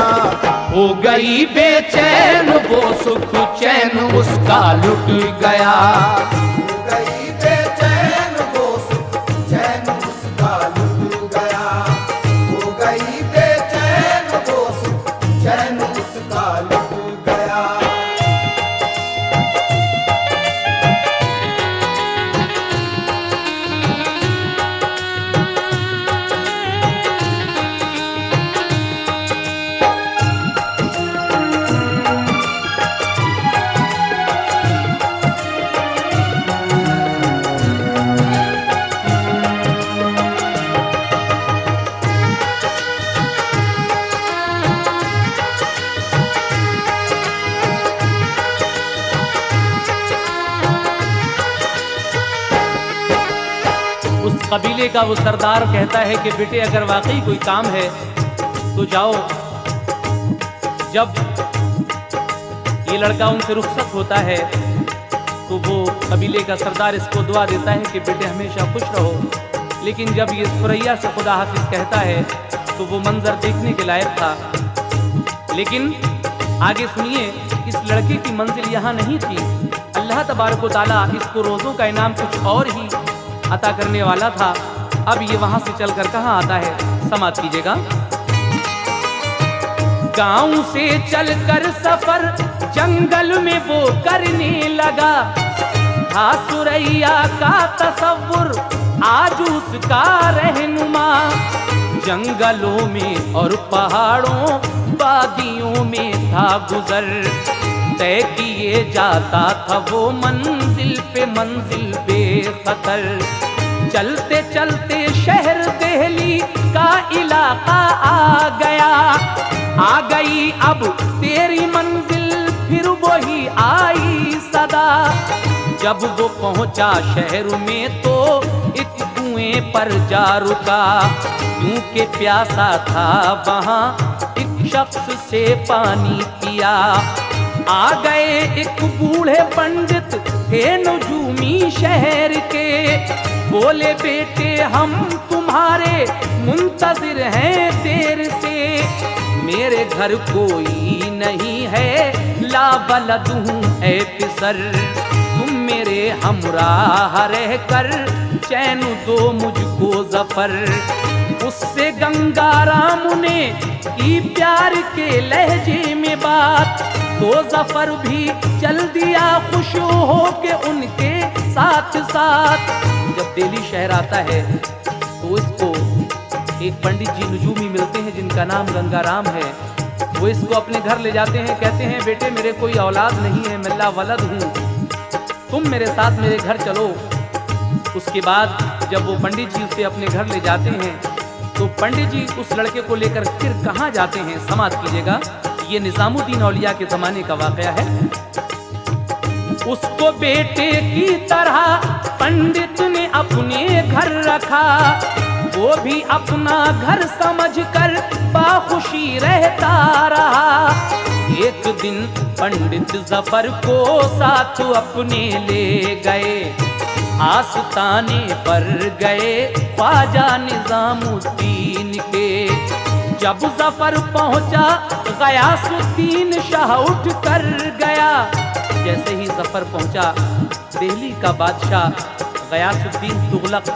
हो गई बेचैन वो सुख चैन उसका लुट गया। हो गई बेचैन वो सुख चैन उसका लुट गया, हो गई बेचैन वो सुख चैन उसका लुट गया। कबीले का वो सरदार कहता है कि बेटे अगर वाकई कोई काम है तो जाओ। जब ये लड़का उनसे रुखसत होता है तो वो कबीले का सरदार इसको दुआ देता है कि बेटे हमेशा खुश रहो। लेकिन जब ये सुरैया से खुदा हाफिज कहता है तो वो मंजर देखने के लायक था। लेकिन आगे सुनिए, इस लड़के की मंजिल यहाँ नहीं थी। अल्लाह तबारक व तआला इसको रोज़ों का इनाम कुछ और ही अता करने वाला था। अब ये वहां से चलकर कहाँ आता है, समाप्त कीजिएगा। गांव से चलकर सफर जंगल में वो करने लगा, था सुरैया का तसव्वुर आज उसका रहनुमा। जंगलों में और पहाड़ों वादियों में था गुजर, तय किए जाता था वो मंजिल पे मंजिल बेखतर। चलते चलते शहर दिल्ली का इलाका आ गया, आ गई अब तेरी मंजिल फिर वही आई सदा। जब वो पहुंचा शहर में तो एक कुएं पर जा रुका, क्योंकि प्यासा था वहां एक शख्स से पानी पिया। आ गए एक बूढ़े पंडित थे नजूमी शहर के, बोले बेटे हम तुम्हारे मुंतजिर हैं देर से। मेरे घर कोई नहीं है, ला बलद हूँ ऐ पिसर, तुम मेरे हमराह रह कर चैन दो मुझको जफर। उससे गंगाराम ने की प्यार के लहजे में बात, तो जफर भी चल दिया खुश हो के उनके साथ साथ। जब दिल्ली शहर आता है तो इसको एक पंडित जी नजूमी मिलते हैं जिनका नाम गंगाराम है। वो इसको अपने घर ले जाते हैं, कहते हैं बेटे मेरे कोई औलाद नहीं है, मैं ला वलद हूँ, तुम मेरे साथ मेरे घर चलो। उसके बाद जब वो पंडित जी उसे अपने घर ले जाते हैं तो पंडित जी उस लड़के को लेकर फिर कहाँ जाते हैं, समाप्त कीजिएगा। ये निजामुद्दीन औलिया के जमाने का वाकया है। उसको बेटे की तरह पंडित ने अपने घर रखा, वो भी अपना घर समझकर बाखुशी रहता रहा। एक दिन पंडित जफर को साथ अपने ले गए, आस्ताने पर गए ख्वाजा निजामुद्दीन के। जब जफर पहुंचा गयासुद्दीन शाह उठ कर गया। जैसे ही जफर पहुंचा दिल्ली का बादशाह गयासुद्दीन तुगलक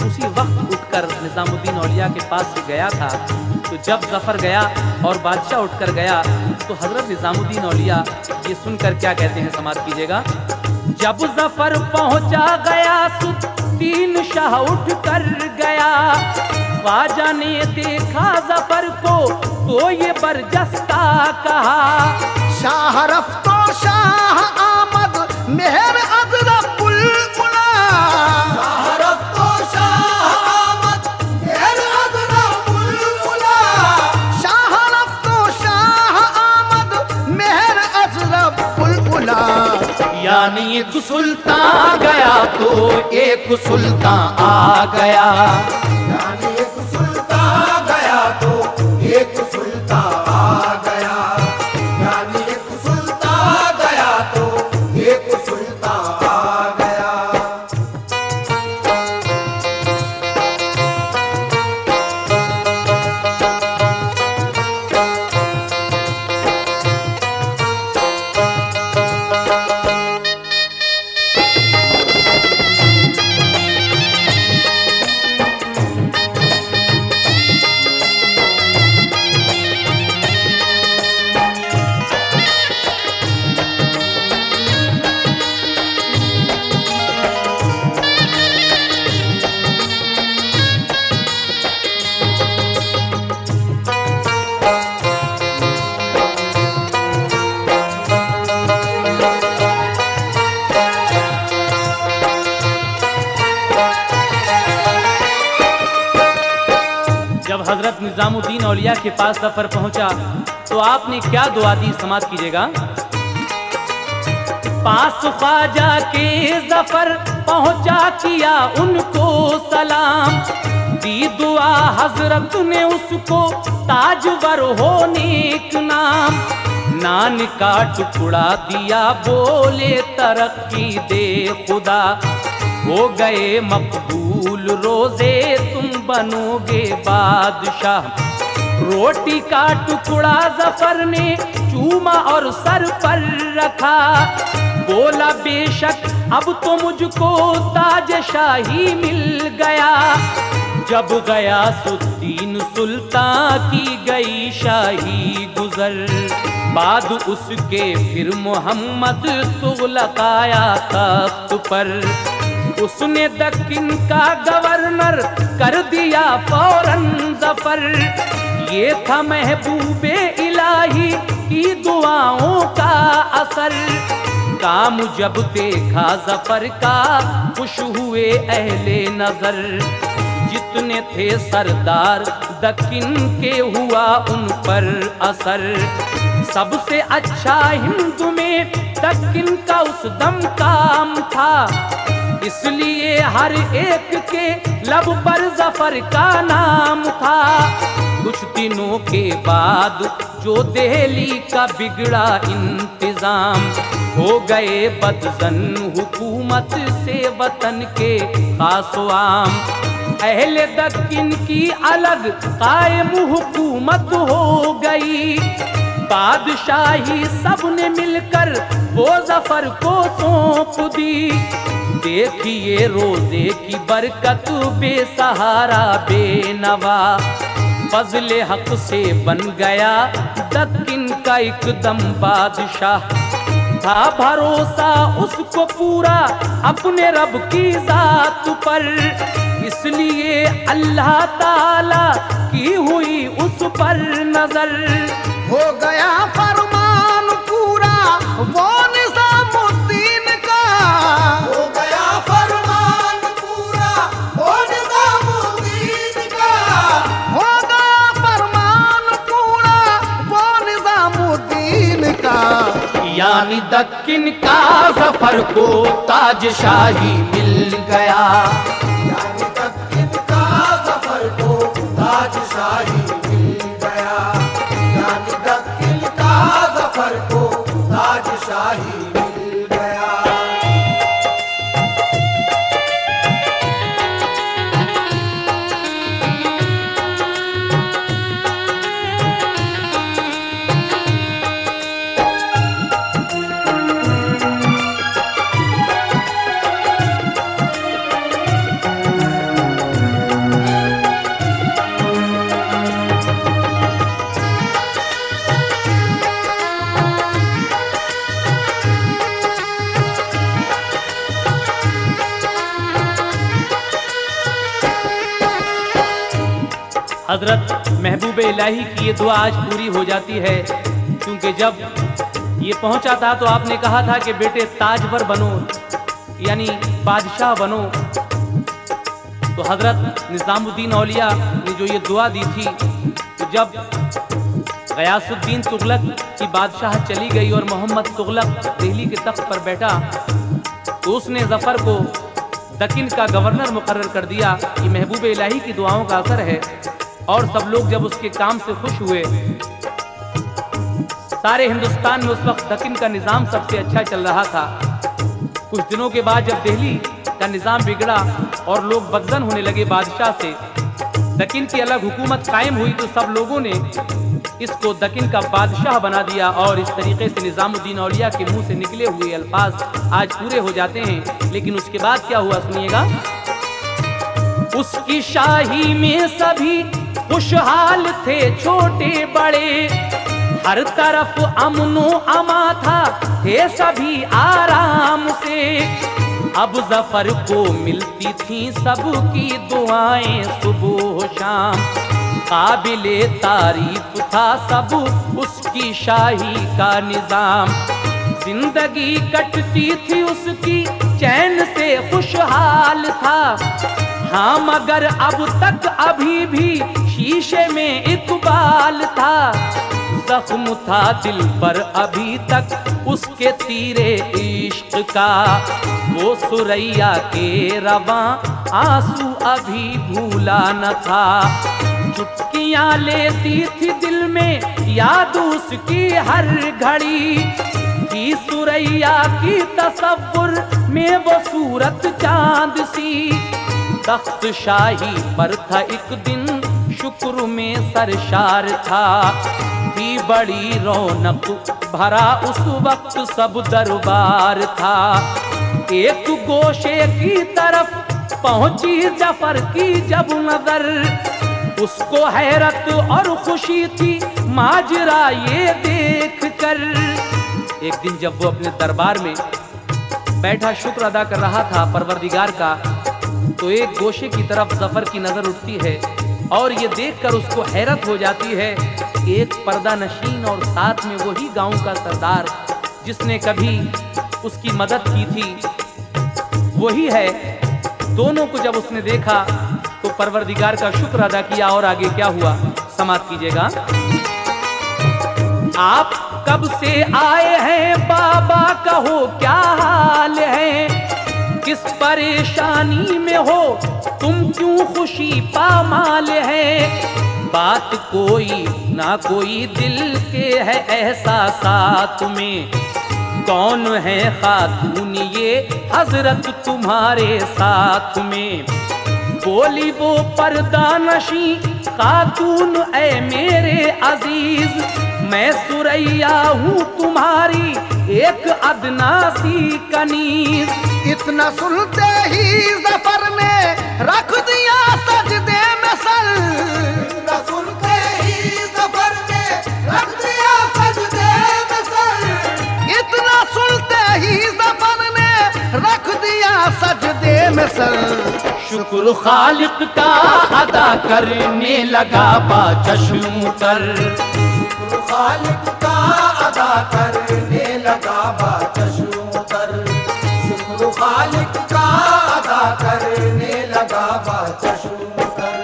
उसी वक्त उठकर निजामुद्दीन औलिया के पास से गया था। तो जब जफर गया और बादशाह उठकर गया तो हजरत निजामुद्दीन औलिया ये सुनकर क्या कहते हैं, समाप्त कीजिएगा। जब जफर पहुंचा गयासुद्दीन शाह उठ कर गया, ख्वाजा ने देखा जफर को तो ये बरजस्ता कहा, शाह रफ्तो शाह आमद मेहर अजरा बुलबुला। शाह रफ्तो शाह आमद मेहर अजरा बुलबुला। शाह रफ्तो शाह आमद मेहर अजरा बुलबुला। यानी एक सुल्तान गया तो एक सुल्तान आ गया। यानी एक सुल्तान गया तो एक सुल्तान आ गया। यानी एक सुल्तान गया तो एक सुल्तान आ गया। जब हजरत निजामुद्दीन औलिया के पास जफर पहुंचा तो आपने क्या दुआ दी, समाप्त कीजिएगा। पास ख्वाजा के जफर पहुंचा किया उनको सलाम, दी दुआ हजरत ने उसको ताजवर होने का नाम। नान का टुकड़ा दिया बोले तरक्की दे खुदा, हो गए मकबूल रोजे तुम बनोगे बादशाह। रोटी का टुकड़ा जफर ने चूमा और सर पर रखा, बोला बेशक अब तो मुझको ताज शाही मिल गया। जब गयासुद्दीन सुल्तान की गई शाही गुजर, बाद उसके फिर मोहम्मद तुगलक आया तख्त पर। उसने दक्किन का गवर्नर कर दिया फौरन जफर। जफर। ये था महबूबे इलाही की दुआओं का असर। काम जब देखा जफर का खुश हुए अहले नजर। जितने थे सरदार दक्किन के हुआ उन पर असर। सबसे अच्छा हिंद में दक्किन का उस दम काम था। इसलिए हर एक के लब पर जफर का नाम था। कुछ दिनों के बाद जो दिल्ली का बिगड़ा इंतजाम, हो गए बदजन हुकूमत से वतन के खासो आम। अहले दक्किन की अलग कायम हुकूमत हो गई। बादशाही सबने मिलकर वो जफर को सौंप दी। देखिए रोजे की बरकत बेसहारा बेनवा। फजले हक से बन गया दक्किन का एकदम बादशाह। था भरोसा उसको पूरा अपने रब की जात पर। इसलिए अल्लाह ताला की हुई उस पर नजर। हो गया फरमान पूरा वो निजामुद्दीन का। हो गया फरमान पूरा वो निजामुद्दीन का। हो गया फरमान पूरा वो निजामुद्दीन का। यानी दक्किन का जफर को ताजशाही मिल गया। यानी दक्किन का जफर को ताजशाही मिल गया। यानी दक्किन का जफर को ताजशाही मिल गया। हजरत महबूब इलाही की ये दुआ आज पूरी हो जाती है। क्योंकि जब ये पहुंचा था तो आपने कहा था कि बेटे ताजवर बनो, यानी बादशाह बनो। तो हजरत निजामुद्दीन औलिया ने जो ये दुआ दी थी, तो जब गयासुद्दीन तुगलक की बादशाह चली गई और मोहम्मद तुगलक दिल्ली के तख्त पर बैठा, तो उसने जफर को दक्किन का गवर्नर मुकर्रर कर दिया। कि महबूब इलाही की दुआओं का असर है। और सब लोग जब उसके काम से खुश हुए, सारे हिंदुस्तान में उस वक्त दक्किन का निज़ाम सबसे अच्छा चल रहा था। कुछ दिनों के बाद जब दिल्ली का निज़ाम बिगड़ा और लोग बदजन होने लगे बादशाह से, दक्किन की अलग हुकूमत कायम हुई, तो सब लोगों ने इसको दक्किन का बादशाह बना दिया। और इस तरीके से निजामुद्दीन औलिया के मुंह से निकले हुए अल्फाज आज पूरे हो जाते हैं। लेकिन उसके बाद क्या हुआ सुनिएगा। उसकी शाही में सभी खुशहाल थे छोटे बड़े। हर तरफ अमनो अमा था, थे सभी आराम से। अब जफर को मिलती थी सबकी दुआएं सुबह शाम। काबिले तारीफ था सब उसकी शाही का निजाम। जिंदगी कटती थी उसकी चैन से खुशहाल था। हाँ मगर अब तक अभी भी शीशे में इकबाल था। जख्म था दिल पर अभी तक उसके तीरे इश्क का। वो सुरैया के रवां आंसू अभी भूला न था। चुटकियां लेती थी दिल में याद उसकी हर घड़ी। थी सुरैया की तसव्वुर में वो सूरत चांद सी। तख्त शाही पर था एक दिन शुक्र में सरशार था। थी बड़ी रौनक भरा उस वक्त सब दरबार था। एक गोशे की तरफ पहुंची जफर की जब नजर, उसको हैरत और खुशी थी माजरा ये देख कर। एक दिन जब वो अपने दरबार में बैठा शुक्र अदा कर रहा था परवरदिगार का, तो एक गोशे की तरफ जफर की नजर उठती है। और ये देखकर उसको हैरत हो जाती है। एक पर्दा नशीन और साथ में वही गांव का सरदार जिसने कभी उसकी मदद की थी, वही है। दोनों को जब उसने देखा तो परवरदिगार का शुक्र अदा किया। और आगे क्या हुआ समाप्त कीजिएगा। आप कब से आए हैं बाबा, कहो क्या हाल है, किस परेशानी में हो तुम, क्यों खुशी पामाल है। बात कोई ना कोई दिल के है एहसासात में, कौन है खातून ये हजरत तुम्हारे साथ में। बोली वो पर्दा नशी खातून ऐ मेरे अजीज, मैं सुरैया हूँ तुम्हारी एक अदना सी कनीज। इतना सुनते ही जफर ने रख दिया सजदे में सर, इतना सुनते ही जफर ने रख दिया सजदे में सर। इतना सुनते ही जफर ने रख दिया सजदे में सर। शुक्र खालिक का अदा करने लगा बा चश्म तर। शुक्र खालिक का अदा करने लगा बा चश्म तर। शुक्र खालिक का अदा करने लगा बा चश्म तर।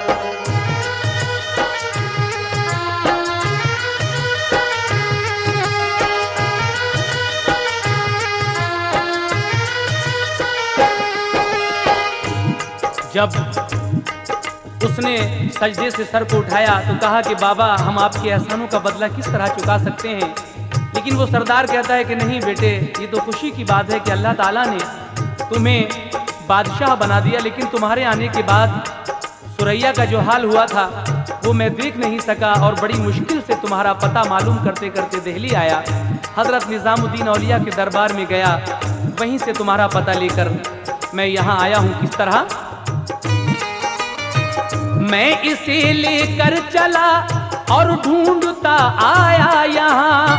जब उसने सजदे से सर को उठाया तो कहा कि बाबा हम आपके एहसानों का बदला किस तरह चुका सकते हैं। लेकिन वो सरदार कहता है कि नहीं बेटे, ये तो खुशी की बात है कि अल्लाह ताला ने तुम्हें बादशाह बना दिया, लेकिन तुम्हारे आने के बाद सुरैया का जो हाल हुआ था वो मैं देख नहीं सका और बड़ी मुश्किल से तुम्हारा पता मालूम करते करते दिल्ली आया। हजरत निजामुद्दीन औलिया के दरबार में गया, वहीं से तुम्हारा पता लेकर मैं यहाँ आया हूँ। किस तरह मैं इसे लेकर चला और ढूंढता आया यहाँ,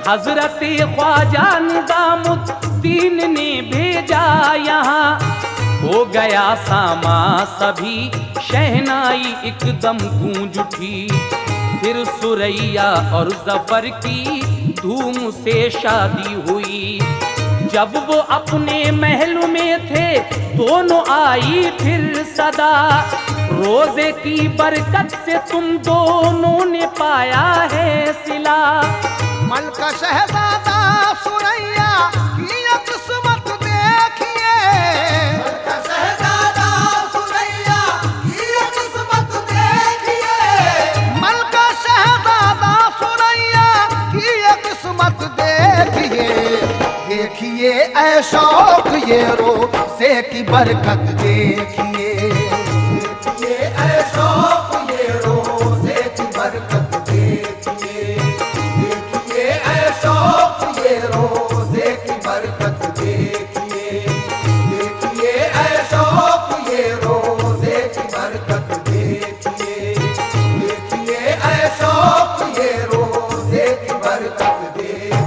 हजरत ख्वाजा निजामुद्दीन ने भेजा यहाँ। हो गया सामा सभी शहनाई एकदम गूंज उठी, फिर सुरैया और जफर की धूम से शादी हुई। जब वो अपने महल में थे दोनों आई फिर सदा, रोजे की बरकत से तुम दोनों ने पाया है सिला। मलका शहजादा सुरैया की ये किस्मत देखिए, मलका शहजादा सुरैया की ये किस्मत देखिए। मलका शहजादा सुरैया की ये किस्मत देखिए। देखिए ऐ शौक ये रोज़े की बरकत देखिए। देखिए ऐ शौक ये रोज़े की बरकत देखिए। देखिए ऐ शौक ये रोज़े की बरकत देखिए। देखिए ऐ शौक ये रोज़े की बरकत देखिए। देखिए ऐ शौक ये रोज़े की बरकत देखिए।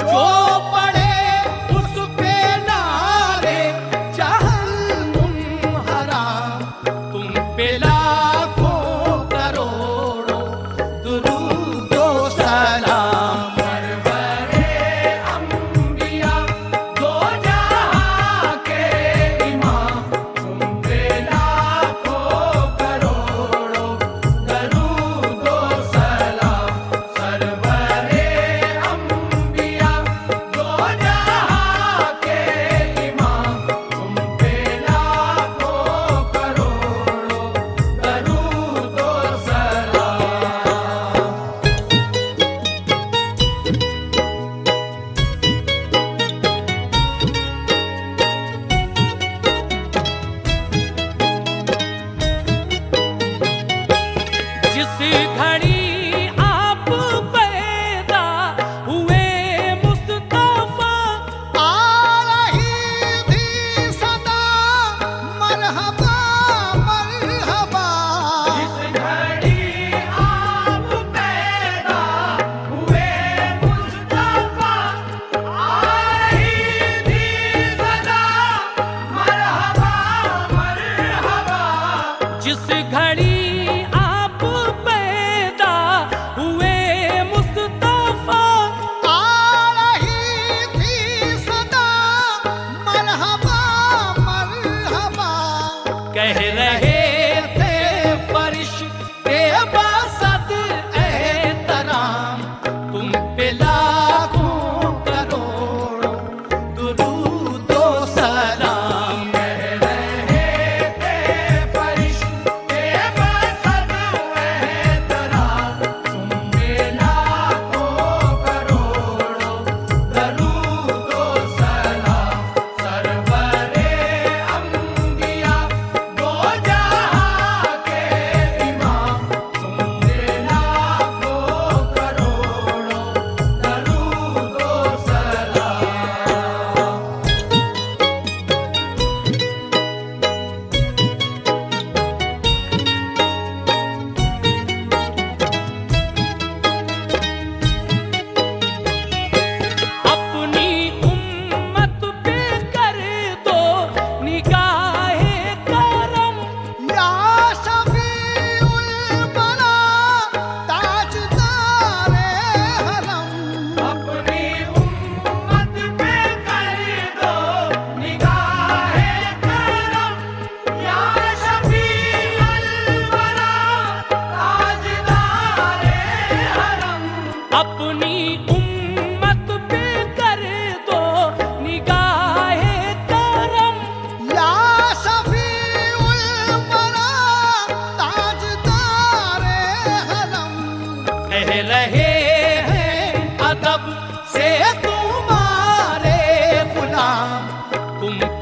जो पढ़े उस पे नारा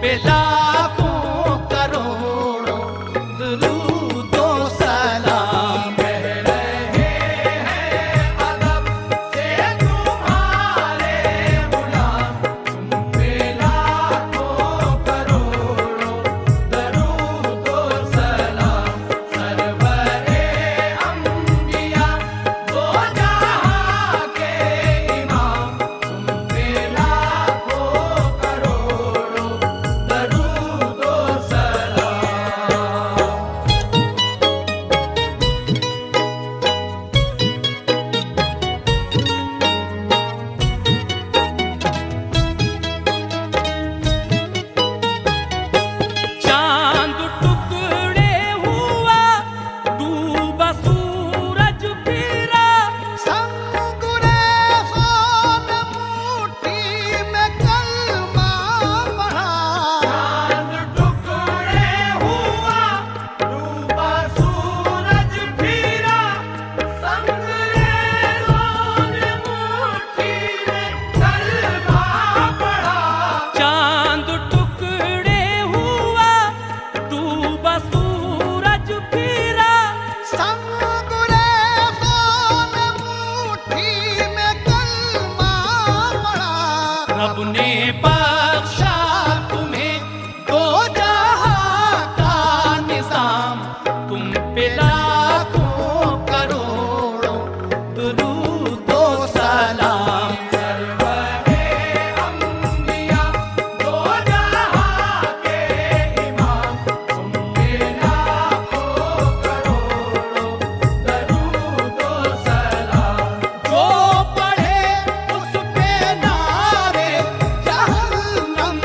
पे लाखों करोड़ों दुरूद व सलाम। कह रहे हैं अदब से तुम्हारे गुलाम, तुम पे लाखों करोड़ों दरूद व सलाम। सरवरे अंबिया दो जहां के इमाम, तुम पे लाखों करोड़ों दरूद व सलाम। चांद टुकड़े हुआ, डूबा सूरज फिरा, संगुरे सोन मुट्ठी में कलमा पढ़ा। चांद टुकड़े हुआ, डूबा सूरज फिरा, संगरेज़ों ने मुट्ठी में कलमा पढ़ा। चांद टुकड़े हुआ, डूबा सूरज फिरा, संगुरे सोन मुट्ठी में कलमा पढ़ा। रब ने बख्शा तुम्हें दो जहां का निजाम, तुम पे लाखों करोड़ों दुरूद व सलाम। सरवरे अंबिया दो जहां के इमाम, तुम पे लाखों करोड़ों दरूद व सलाम। जो पढ़े उस पे नारे जहन्नम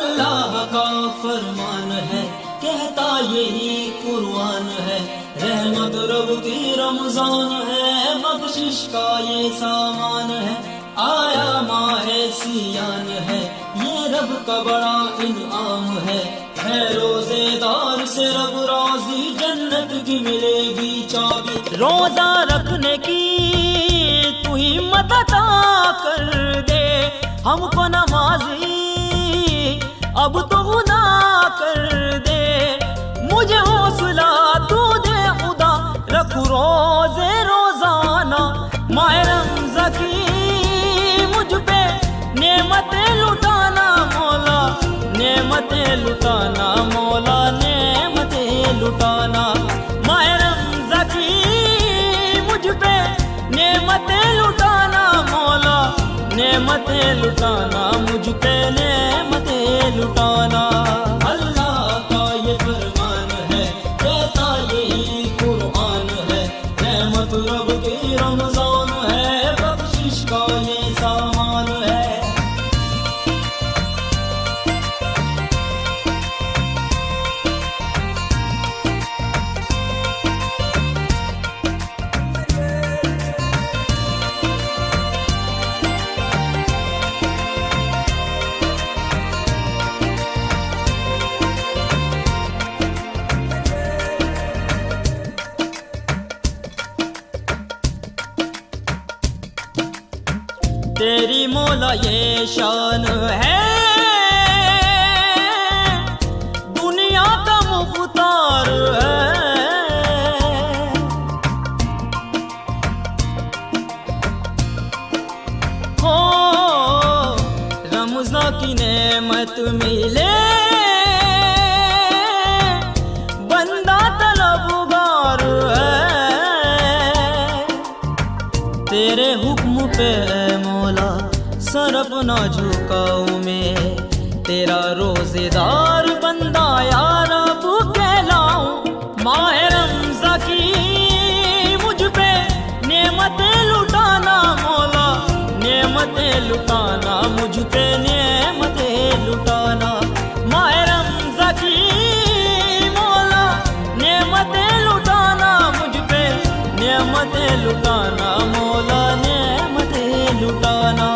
अल्लाह का फरमान है, कहता यही कुरान है, रहमत रब की रमजान है, बख्शिश का ये सामान है, आया माहे सियान है, ये रब का बड़ा इनाम है रोजेदार से रब राजी, जन्नत की मिलेगी चाबी। रोजा रखने की तू हिम्मत अता कर दे, हमको नमाजी अब तो खुदा कर दे, मुझे हौसला तू दे खुदा, रखू रोजे रोजाना, माह रमज़ान की मुझ पे नेमतें लुटाना मौला, नेमतें लुटाना मौला, नेमतें लुटाना, माह रमज़ान की मुझ पे नेमतें लुटाना मौला, नेमतें लुटाना मुझ पे नेमतें लुटाना। अल्लाह का ये फरमान है, कहता यही कुरान है, रहमत रब की रमजान है, बख्शिश का ये सामान है। तेरी मौला ये शान है, दुनिया का मुख्तार है, हो रमज़ान की नेमत मिले बंदा तलबगार है, तेरे हुक्म पे मौला सर अपना झुकाऊं मैं, तेरा रोजेदार बंदा या रब कहलाऊं, माह रमज़ान की मुझ पे नेमतें लुटाना मौला, नेमतें लुटाना मुझ पे नेमतें लुटाना, माह रमज़ान की मौला नेमतें लुटाना मुझ पे नेमतें लुटाना मौला, नेमतें लुटाना।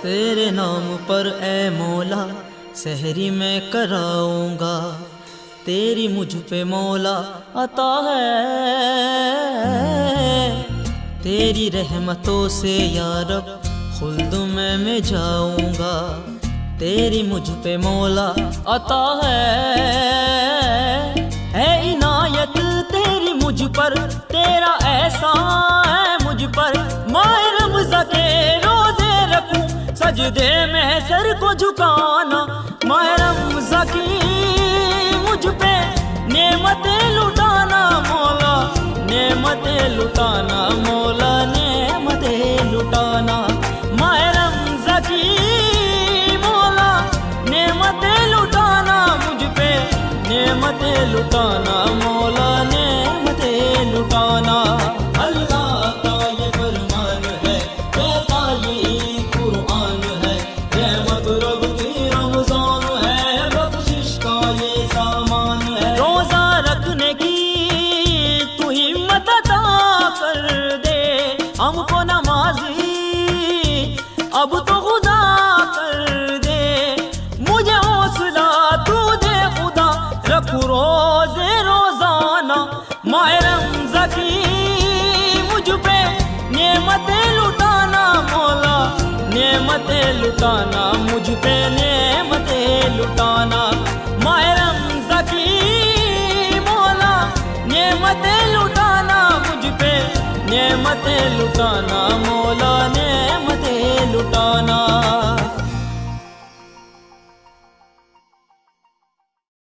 तेरे नाम पर ए मौला सहरी में कराऊंगा, तेरी मुझ पे मौला अता है, तेरी रहमतों से या रब खुल्द में मैं जाऊंगा, तेरी मुझ पे मौला अता है इनायत तेरी मुझ पर, तेरा एहसान है मुझ पर, माह रमज़ान के रोजे रखूं सजदे में सर को झुकाना, माह रमज़ान की मुझ पे नेमतें लुटाना मौला, नेमतें लुटाना मौला, नेमतें लुटाना, माह रमज़ान की मौला नेमतें लुटाना मुझ पे नेमतें लुटाना मौला, नेमतें लुटाना। अल्लाह का ये फरमान है, कहता यही कुरान है, रहमत रब की रमजान है, बख्शिश का ये सामान है। रोजा रखने की तू हिम्मत अता कर दे, हमको नमाजी अब तो खुदा कर दे, मुझे हौसला तू दे खुदा, रखू रोजे रोजाना, माह रमज़ान की मुझ पे नेमतें लुटाना मौला, नेमतें लुटाना मुझ पे नेमतें लुटाना, माह रमज़ान की मौला नेमतें लुटाना मुझ पे नेमतें लुटाना मौला, नेमतें लुटाना।